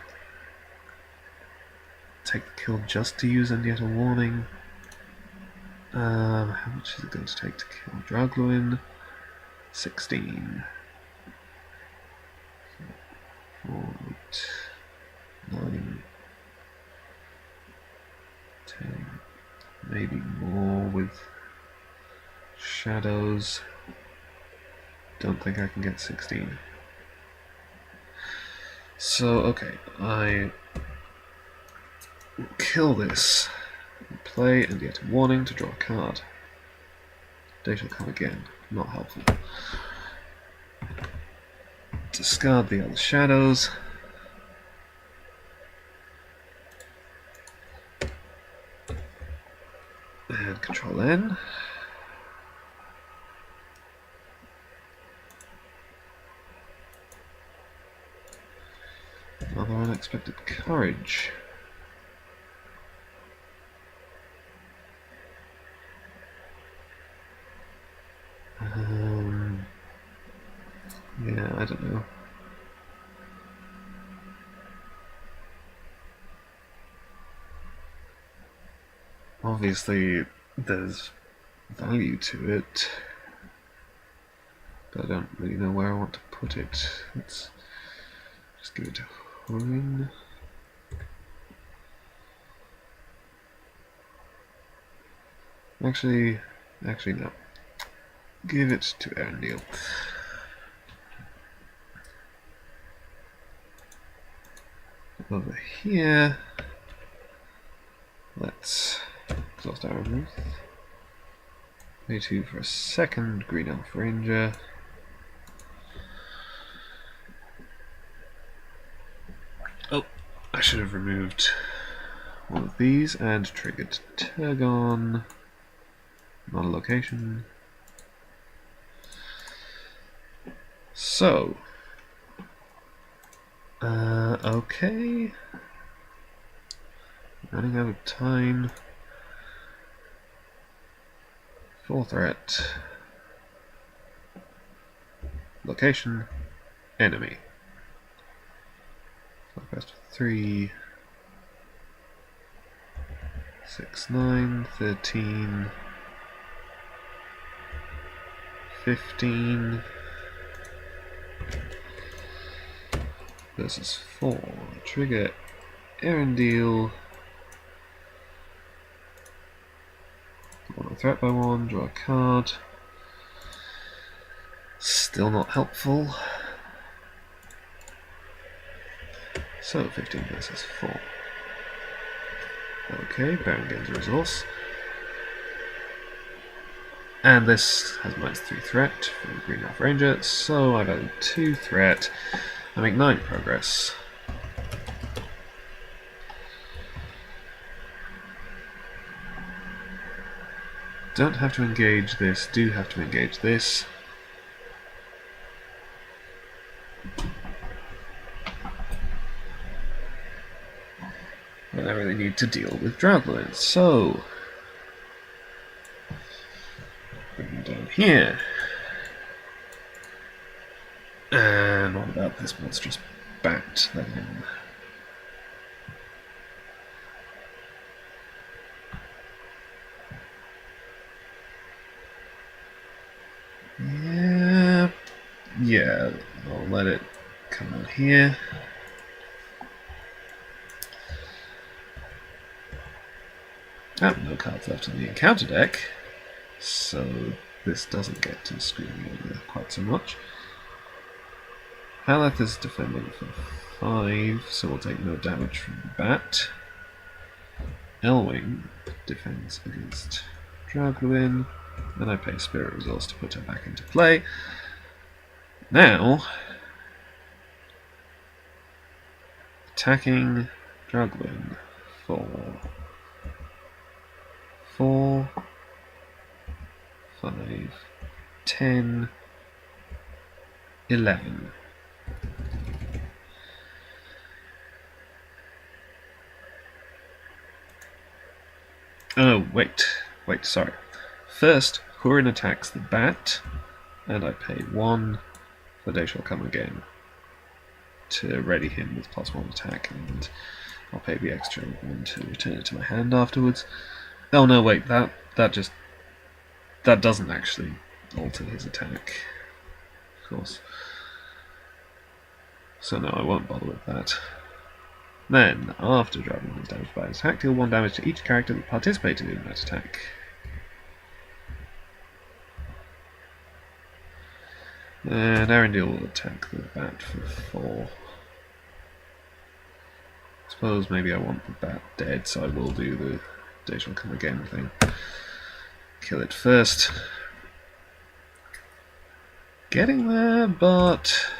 [SPEAKER 1] take the kill just to use and yet a warning. How much is it going to take to kill Drauglin? 16. 4, 8, 9, 10. Maybe more with shadows. Don't think I can get 16. So, okay, I Kill this. Play and get a warning to draw a card. Day shall come again. Not helpful. Discard the other shadows. And Control N. Another unexpected courage. Yeah, I don't know. Obviously, there's value to it, but I don't really know where I want to put it. Let's just give it to Warden. Actually no. Give it to Arnor. Over here, let's exhaust our remove. Pay 2 for a second Green Elf Ranger. Oh, I should have removed one of these and triggered Turgon. Not a location. So, okay. Running out of time. Full threat. Location. Enemy. Request 3, 6, 9, 13, 15 versus 4. Trigger Arendelle. One threat by 1, draw a card. Still not helpful. So 15 versus 4. Okay, Baron gains a resource. And this has -3 threat from the Green Elf Ranger, so I've added 2 threat. I make 9 progress. Don't have to engage this, do have to engage this. And I really need to deal with Draugluin, so bring him down here. And what about this monstrous bat? Let him. Yeah, I'll let it come on here. Oh, no cards left in the encounter deck, so this doesn't get to screw me over quite so much. Haleth is defending for 5, so we'll take no damage from the bat. Elwing defends against Draugluin, and I pay Spirit Resource to put her back into play. Now, attacking Draugluin for 4, 5, 10, 11. Oh, wait, sorry. First, Hurin attacks the bat, and I pay 1 for Day Shall Come Again to ready him with +1 attack, and I'll pay the extra 1 to return it to my hand afterwards. Oh no, wait, that doesn't actually alter his attack, of course. So no, I won't bother with that. Then, after Draugluin is damaged by an attack, deal 1 damage to each character that participated in that attack. And Arendelle will attack the bat for 4. suppose maybe I want the bat dead, so I will do the day shall come again thing. Kill it first. Getting there, but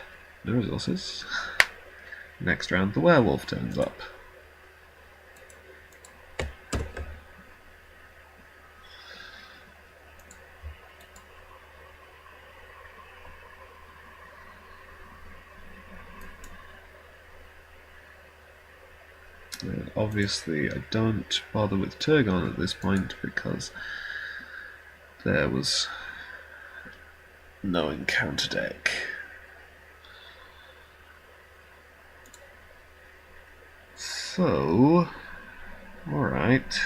[SPEAKER 1] no resources. Next round, the werewolf turns up. And obviously, I don't bother with Turgon at this point because there was no encounter deck. So, alright.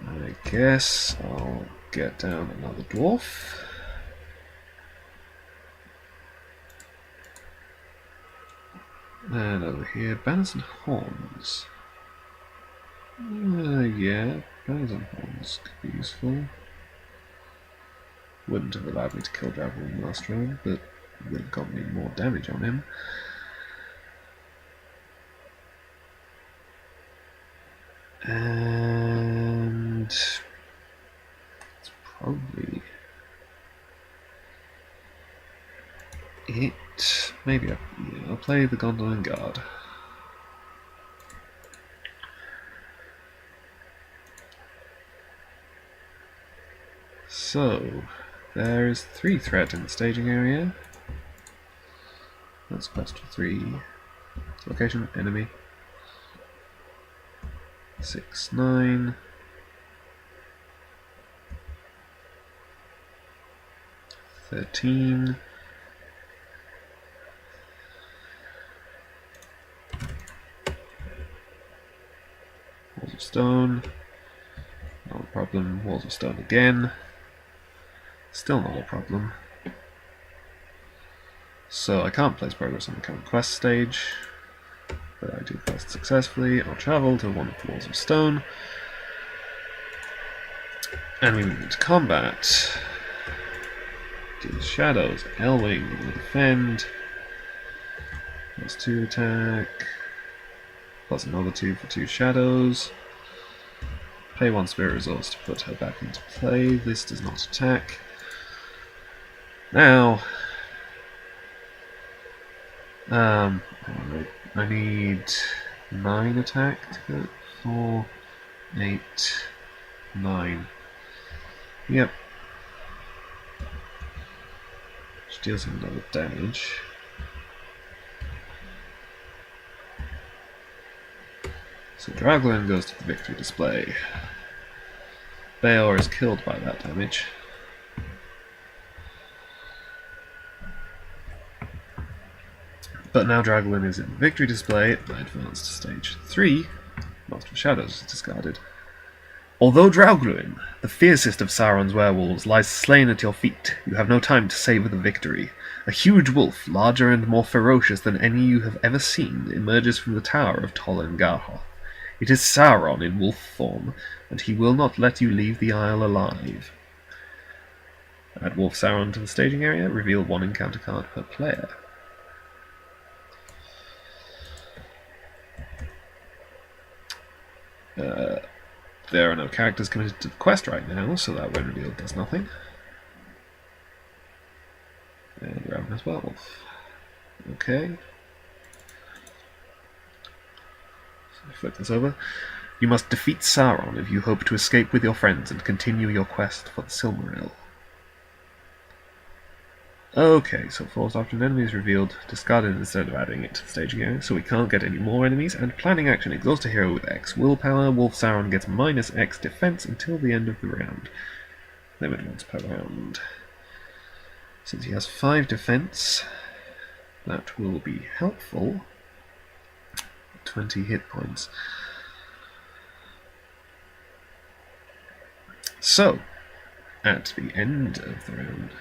[SPEAKER 1] I guess I'll get down another dwarf. And over here, banners and horns. Yeah, banners and horns could be useful. Wouldn't have allowed me to kill Dragon last round, but would have got me more damage on him. And it's probably it. Maybe I'll play the Gondolin Guard. So, there is 3 threat in the staging area. That's quest 3. Location, enemy. 6, 9. 13. Walls of stone. Not a problem. Walls of stone again. Still not a problem. So I can't place progress on the current quest stage, but I do quest successfully. I'll travel to one of the walls of stone, and we move into combat. Deal with shadows. Elwing will defend. Plus 2 attack. Plus another 2 for 2 shadows. Pay 1 spirit resource to put her back into play. This does not attack. Now, I need 9 attack to go. 4, 8, 9. Yep. Which deals him another damage. So Draglin goes to the victory display. Bayor is killed by that damage. But now Draglin is in the victory display. I advance to stage 3. Master of Shadows is discarded. Although Draglin, the fiercest of Sauron's werewolves, lies slain at your feet, you have no time to savour the victory. A huge wolf, larger and more ferocious than any you have ever seen, emerges from the tower of Tol and Garhoth. It is Sauron in wolf form, and he will not let you leave the Isle alive. Add Wolf Sauron to the staging area, reveal 1 encounter card per player. There are no characters committed to the quest right now, so that when revealed does nothing. And Ravenous Werewolf. Okay. So flip this over. You must defeat Sauron if you hope to escape with your friends and continue your quest for the Silmaril. Okay, so forced option enemy is revealed, discarded instead of adding it to the staging area, so we can't get any more enemies, and planning action, exhaust a hero with X willpower, Wolf Sauron gets minus X defense until the end of the round. Limit once per round. Since he has 5 defense, that will be helpful. 20 hit points. So, at the end of the round,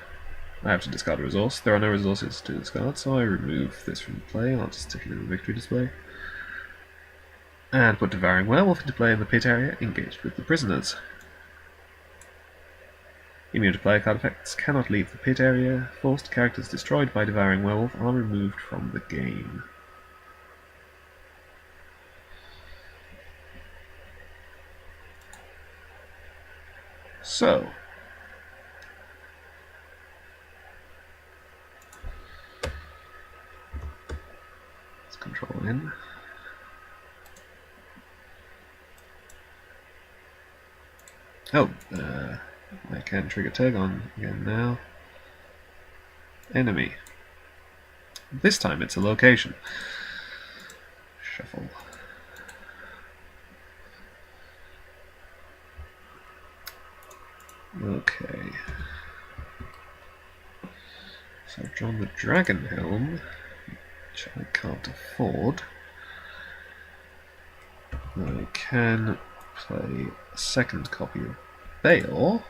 [SPEAKER 1] I have to discard a resource. There are no resources to discard, so I remove this from play. I'll just stick it in the victory display. And put Devouring Werewolf into play in the pit area, engaged with the prisoners. Immune to player card effects, cannot leave the pit area. Forced characters destroyed by Devouring Werewolf are removed from the game. So, let's control in. Oh, I can trigger tag on again now. Enemy. This time it's a location. Shuffle. Okay. So I've drawn the Dragon Helm, which I can't afford. I can play a second copy of Bale.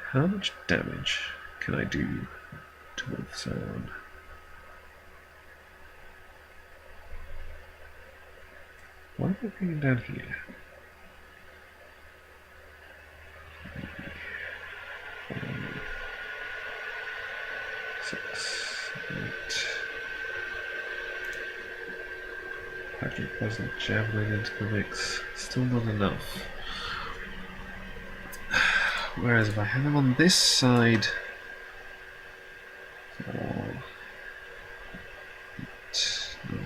[SPEAKER 1] How much damage can I do to Wolf Sauron? Why am I bringing down here? 6, 8. Patrick Present Javelin into the mix. Still not enough. Whereas if I have him on this side, 4, 8, 9,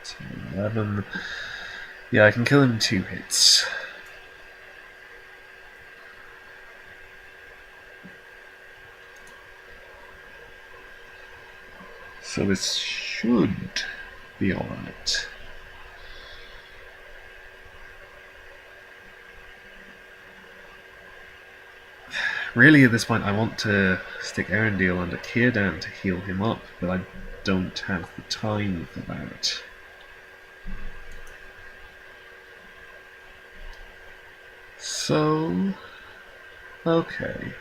[SPEAKER 1] 10, 11. Yeah, I can kill him in 2 hits. So this should be alright. Really, at this point, I want to stick Erendil under Círdan to heal him up, but I don't have the time for that. So, okay.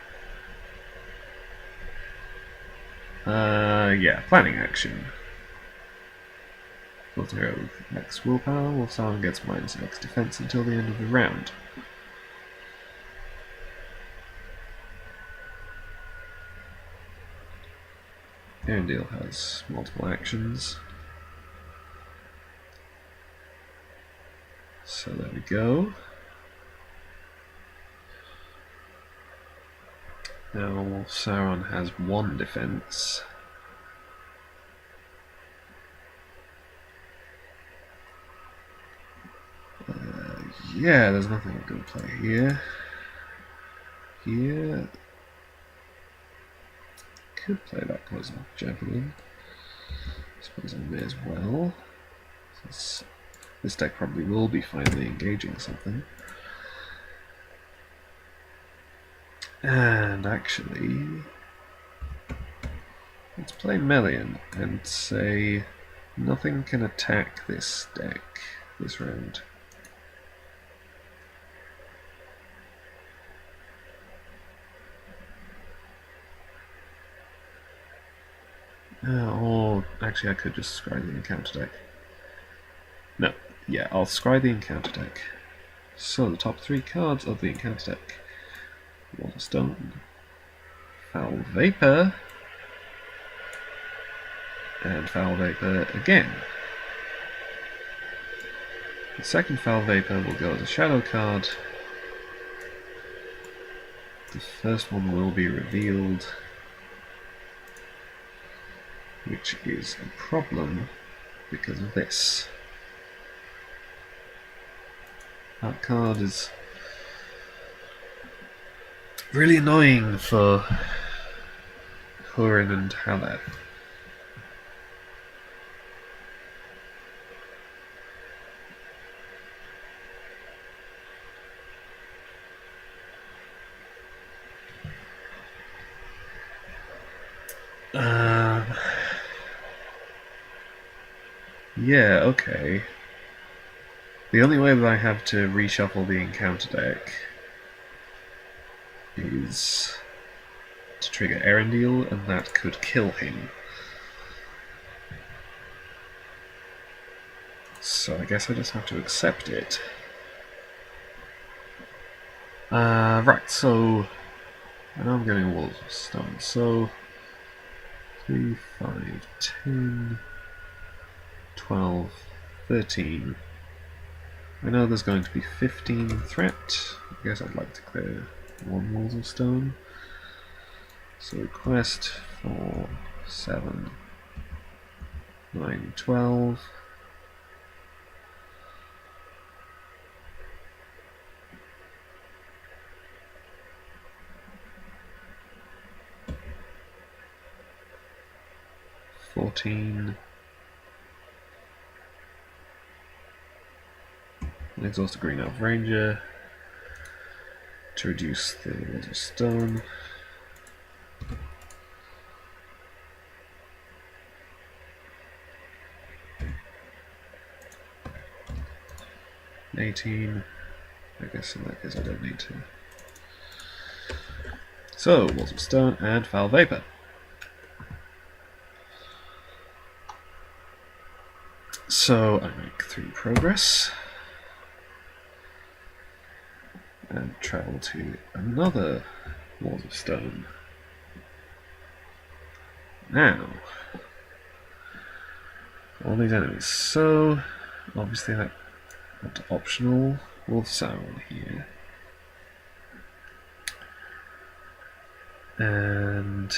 [SPEAKER 1] Yeah, planning action. Filter hero with max willpower, Wolf Sauron gets -X defense until the end of the round. Erendil has multiple actions. So there we go. Now Wolf Sauron has 1 defense. Yeah, there's nothing I'm going to play here. Here. Could play that Poison Javelin. Suppose I may as well. Since this deck probably will be finally engaging something. And actually, let's play Melian and say nothing can attack this deck this round. Or actually, I could just scry the encounter deck. No, yeah, I'll scry the encounter deck. So the top 3 cards of the encounter deck: Waterstone, Foul Vapor, and Foul Vapor again. The second Foul Vapor will go as a shadow card. The first one will be revealed, which is a problem because of this. That card is really annoying for Hurin and Haleth. Yeah, okay. The only way that I have to reshuffle the encounter deck is to trigger Erendil, and that could kill him. So I guess I just have to accept it. Right, so I know I'm getting Walls of Stone, so 3, 5, 10, 12, 13. I know there's going to be 15 threat. I guess I'd like to clear 1 Walls of Stone. So quest 4, 7, 9, 12. $14. Exhaust a Green Elf Ranger to reduce the Walls of Stone. $18. I guess in that case I don't need to. So, Walls of Stone and Foul Vapor. So I make 3 progress and travel to another Walls of Stone. Now, all these enemies. So obviously that optional Wolf Sauron here. And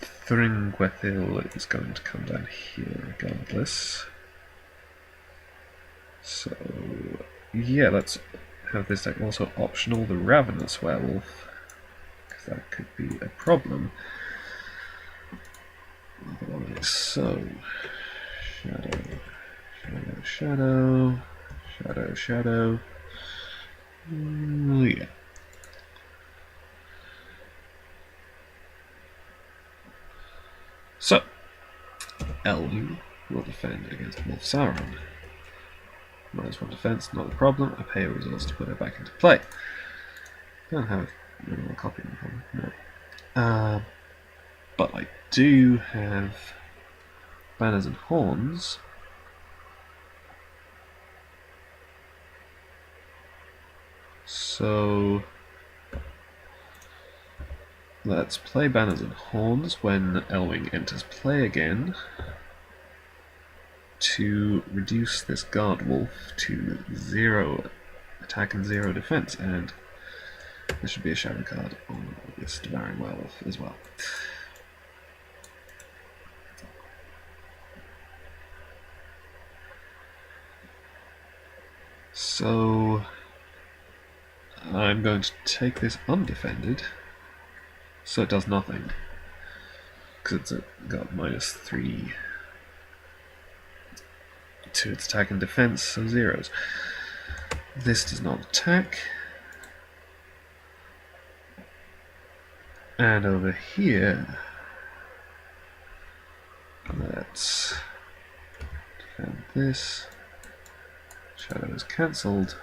[SPEAKER 1] Thringwethil is going to come down here regardless. So yeah, let's have this deck also optional the Ravenous Werewolf, because that could be a problem. Otherwise, so Shadow, Shadow, Shadow, Shadow, Shadow. Yeah. So, Elwing will defend against Wolf Sauron. -1 defense, not a problem. I pay a resource to put her back into play. Don't have a copy of them, no. But I do have Banners and Horns. So let's play Banners and Horns when Elwing enters play again to reduce this Guard Wolf to 0 attack and 0 defense, and there should be a shadow card on this Devouring Werewolf as well. So I'm going to take this undefended, so it does nothing, because it's got -3 to its attack and defense, so 0s. This does not attack. And over here, let's defend this. Shadow is cancelled.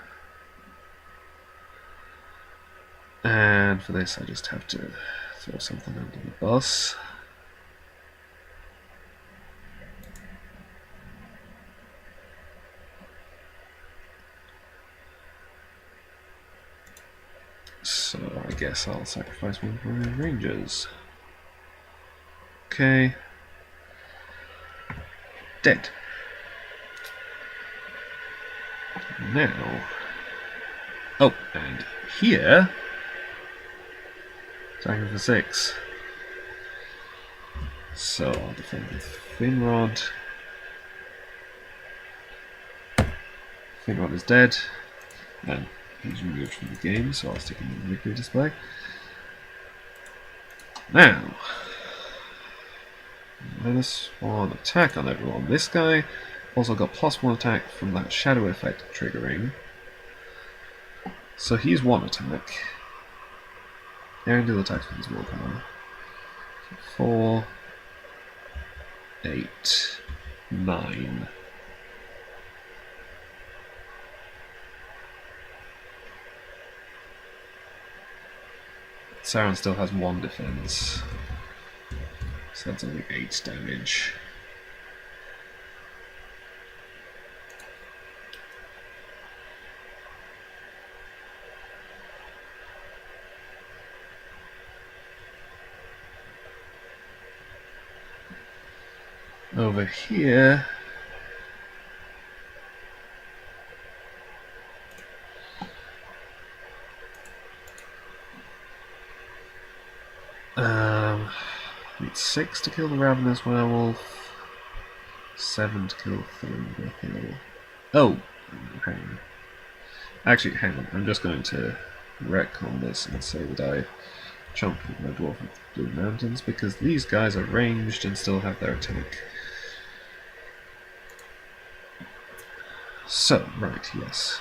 [SPEAKER 1] And for this I just have to throw something under the bus. So I guess I'll sacrifice one for my Rangers. Okay. Dead. Now... Oh, and here... Attacking for 6. So I'll defend with Finrod. Finrod is dead, and he's removed from the game, so I'll stick him in the victory display. Now, -1 attack on everyone. This guy also got +1 attack from that shadow effect triggering. So he's 1 attack. Erendil attacks with his willpower. 4, 8, 9. Sauron still has 1 defense, so that's only 8 damage. Over here, need 6 to kill the Ravenous Werewolf, 7 to kill Thunder Hill. Oh, hang on. Actually, hang on. I'm just going to retcon this and say that I chunked with my Dwarf of Blue Mountains, because these guys are ranged and still have their attack. So, right, yes.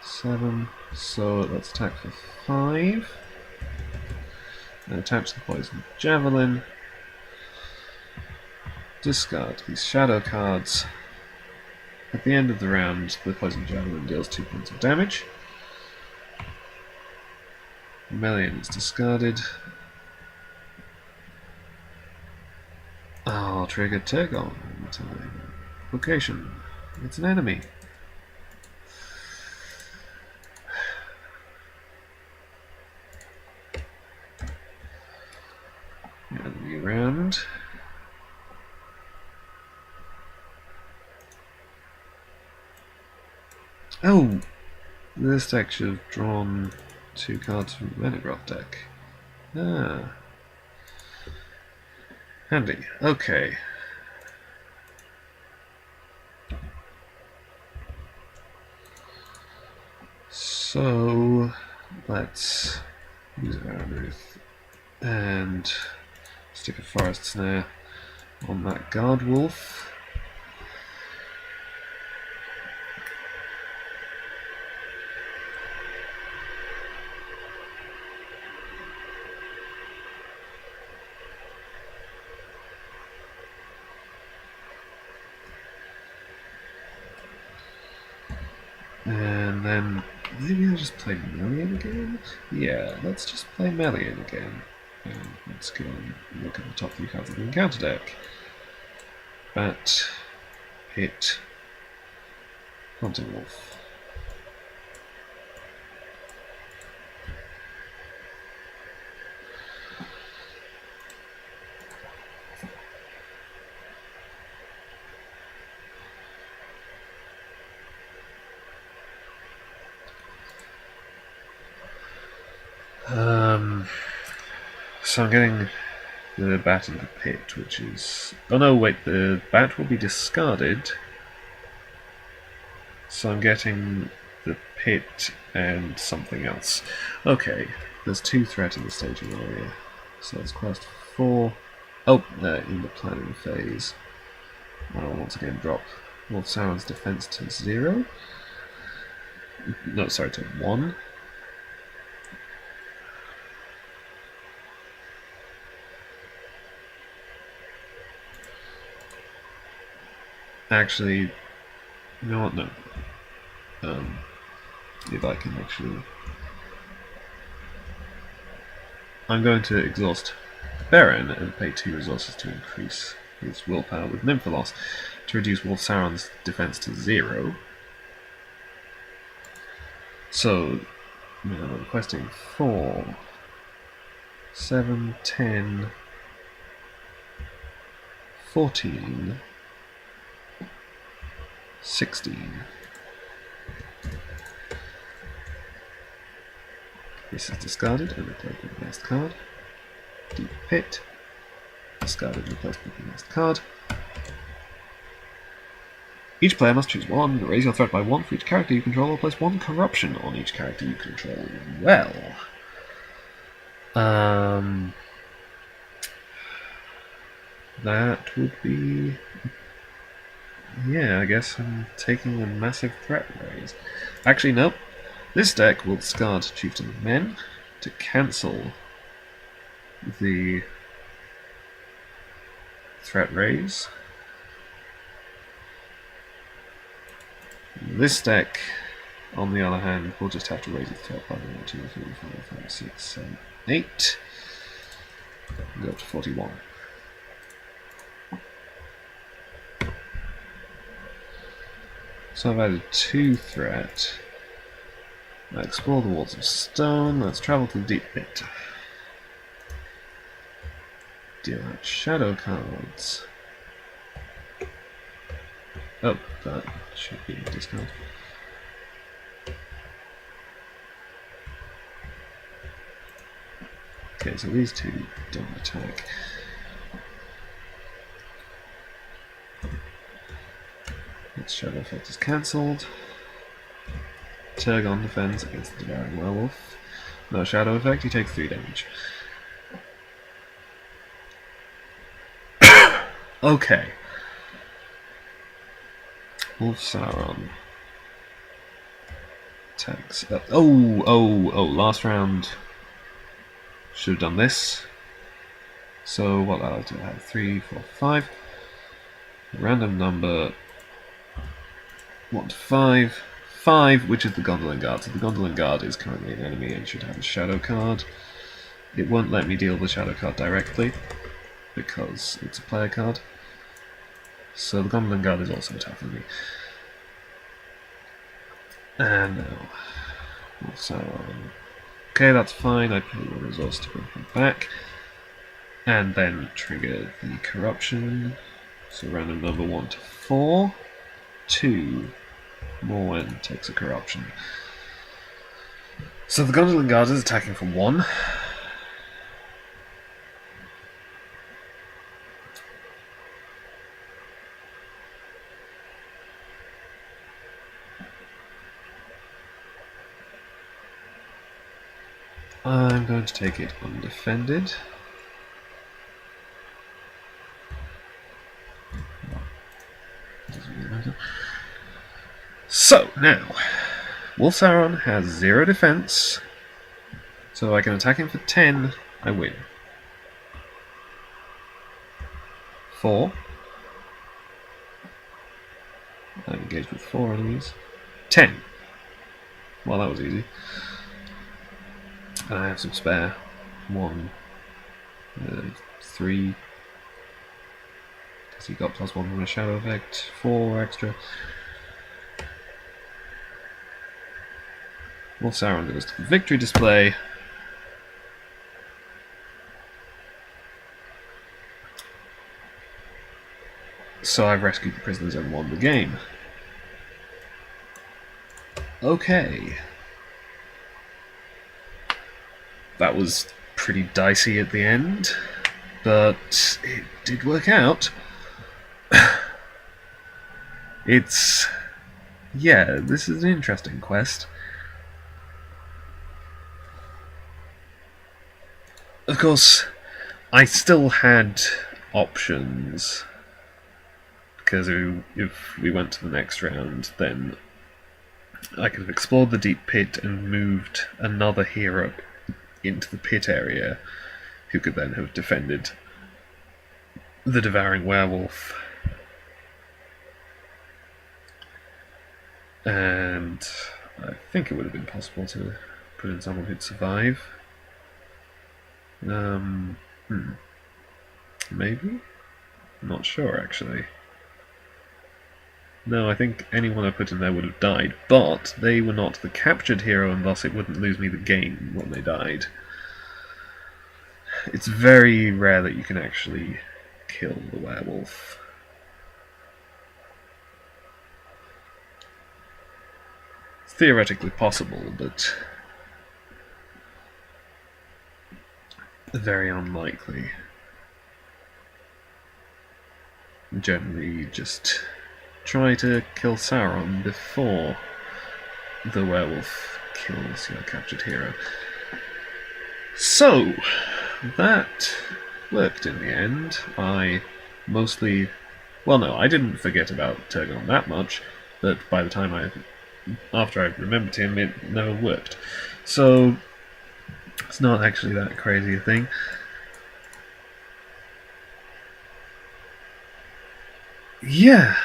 [SPEAKER 1] 7, so let's attack for 5. And attach the Poison Javelin. Discard these shadow cards. At the end of the round, the Poison Javelin deals 2 points of damage. Melian is discarded. I'll trigger Turgon. Location. It's an enemy. Enemy round. Oh! This deck should have drawn 2 cards from the Menegroth deck. Ah. Handy. Okay. So, let's use Arnor and stick a Forest Snare on that Guard Wolf. And then maybe I'll just play Melian again? Yeah, let's just play Melian again. And let's go and look at the top 3 cards of the encounter deck. Bat, Hit, Hunting Wolf. So I'm getting the bat in the pit, which is... Oh no, wait, the bat will be discarded. So I'm getting the pit and something else. Okay, there's 2 threat in the staging area. So let's quest 4. Oh, in the planning phase. I'll once again drop Wolf Sauron's defense to 0. No, sorry, to 1. Actually, you know what? No. If I can actually, I'm going to exhaust Baron and pay 2 resources to increase his willpower with Nymphalos to reduce Wolf Sauron's defense to 0. So now I'm requesting 4, 7, 10, 14, 16. This is discarded and replaced with the next card. Deep Pit. Discarded and replaced with the next card. Each player must choose 1, raise your threat by 1 for each character you control, or place 1 corruption on each character you control. Well, that would be... Yeah, I guess I'm taking a massive threat raise. Actually, nope. This deck will discard Chieftain of Men to cancel the threat raise. This deck, on the other hand, will just have to raise its threat by 1, 2, 3, 4, 5, 6, 7, 8. Go up to 41. So I've added 2 threat. I explore the walls of stone. Let's travel to the deep pit. Deal out shadow cards. Oh, that should be a discount. Okay, so these two don't attack. Its shadow effect is cancelled. Turgon defends against the Devouring Werewolf. No shadow effect, he takes 3 damage. Okay. Wolf Sauron attacks. Last round should have done this. So what allies do I have? 3, 4, 5. Random number 1 to 5. 5, which is the Gondolin Guard. So the Gondolin Guard is currently an enemy and should have a shadow card. It won't let me deal the shadow card directly because it's a player card. So the Gondolin Guard is also attacking me. And now, Sauron. Okay, that's fine. I pay 1 resource to bring him back. And then trigger the corruption. So random number 1 to 4. 2. Morwen takes a corruption. So the Gondolin Guard is attacking for 1. I'm going to take it undefended. Doesn't really matter. So, now, Wolf Sauron has 0 defense, so I can attack him for 10, I win. 4. I'm engaged with 4 enemies. 10. Well, that was easy. And I have some spare. 1, 3. Because he got +1 from a shadow effect. 4 extra. Wolf Sauron goes to the victory display. So I've rescued the prisoners and won the game. Okay. That was pretty dicey at the end, but it did work out. Yeah, this is an interesting quest. Of course, I still had options, because if we went to the next round, then I could have explored the deep pit and moved another hero into the pit area, who could then have defended the Devouring Werewolf. And I think it would have been possible to put in someone who'd survive. Maybe? Not sure, actually. No, I think anyone I put in there would have died, but they were not the captured hero, and thus it wouldn't lose me the game when they died. It's very rare that you can actually kill the werewolf. It's theoretically possible, but very unlikely. Generally, you just try to kill Sauron before the werewolf kills your captured hero. So, that worked in the end. I didn't forget about Turgon that much, but by the time after I remembered him, it never worked. So, it's not actually that crazy a thing. Yeah.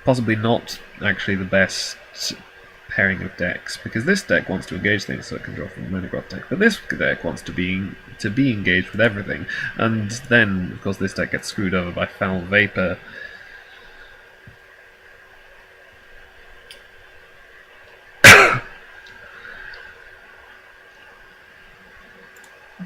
[SPEAKER 1] Possibly not actually the best pairing of decks, because this deck wants to engage things so it can draw from the Monogroth deck, but this deck wants to be engaged with everything, and then, of course, this deck gets screwed over by Foul Vapor.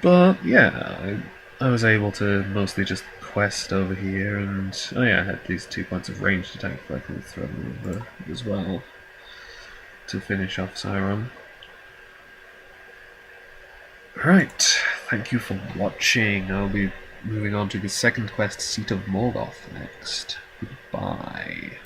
[SPEAKER 1] But yeah, I was able to mostly just quest over here, and oh yeah, I had these 2 points of ranged attack if I could throw them over as well to finish off Sauron. Right, thank you for watching. I'll be moving on to the second quest, Seat of Morgoth, next. Goodbye.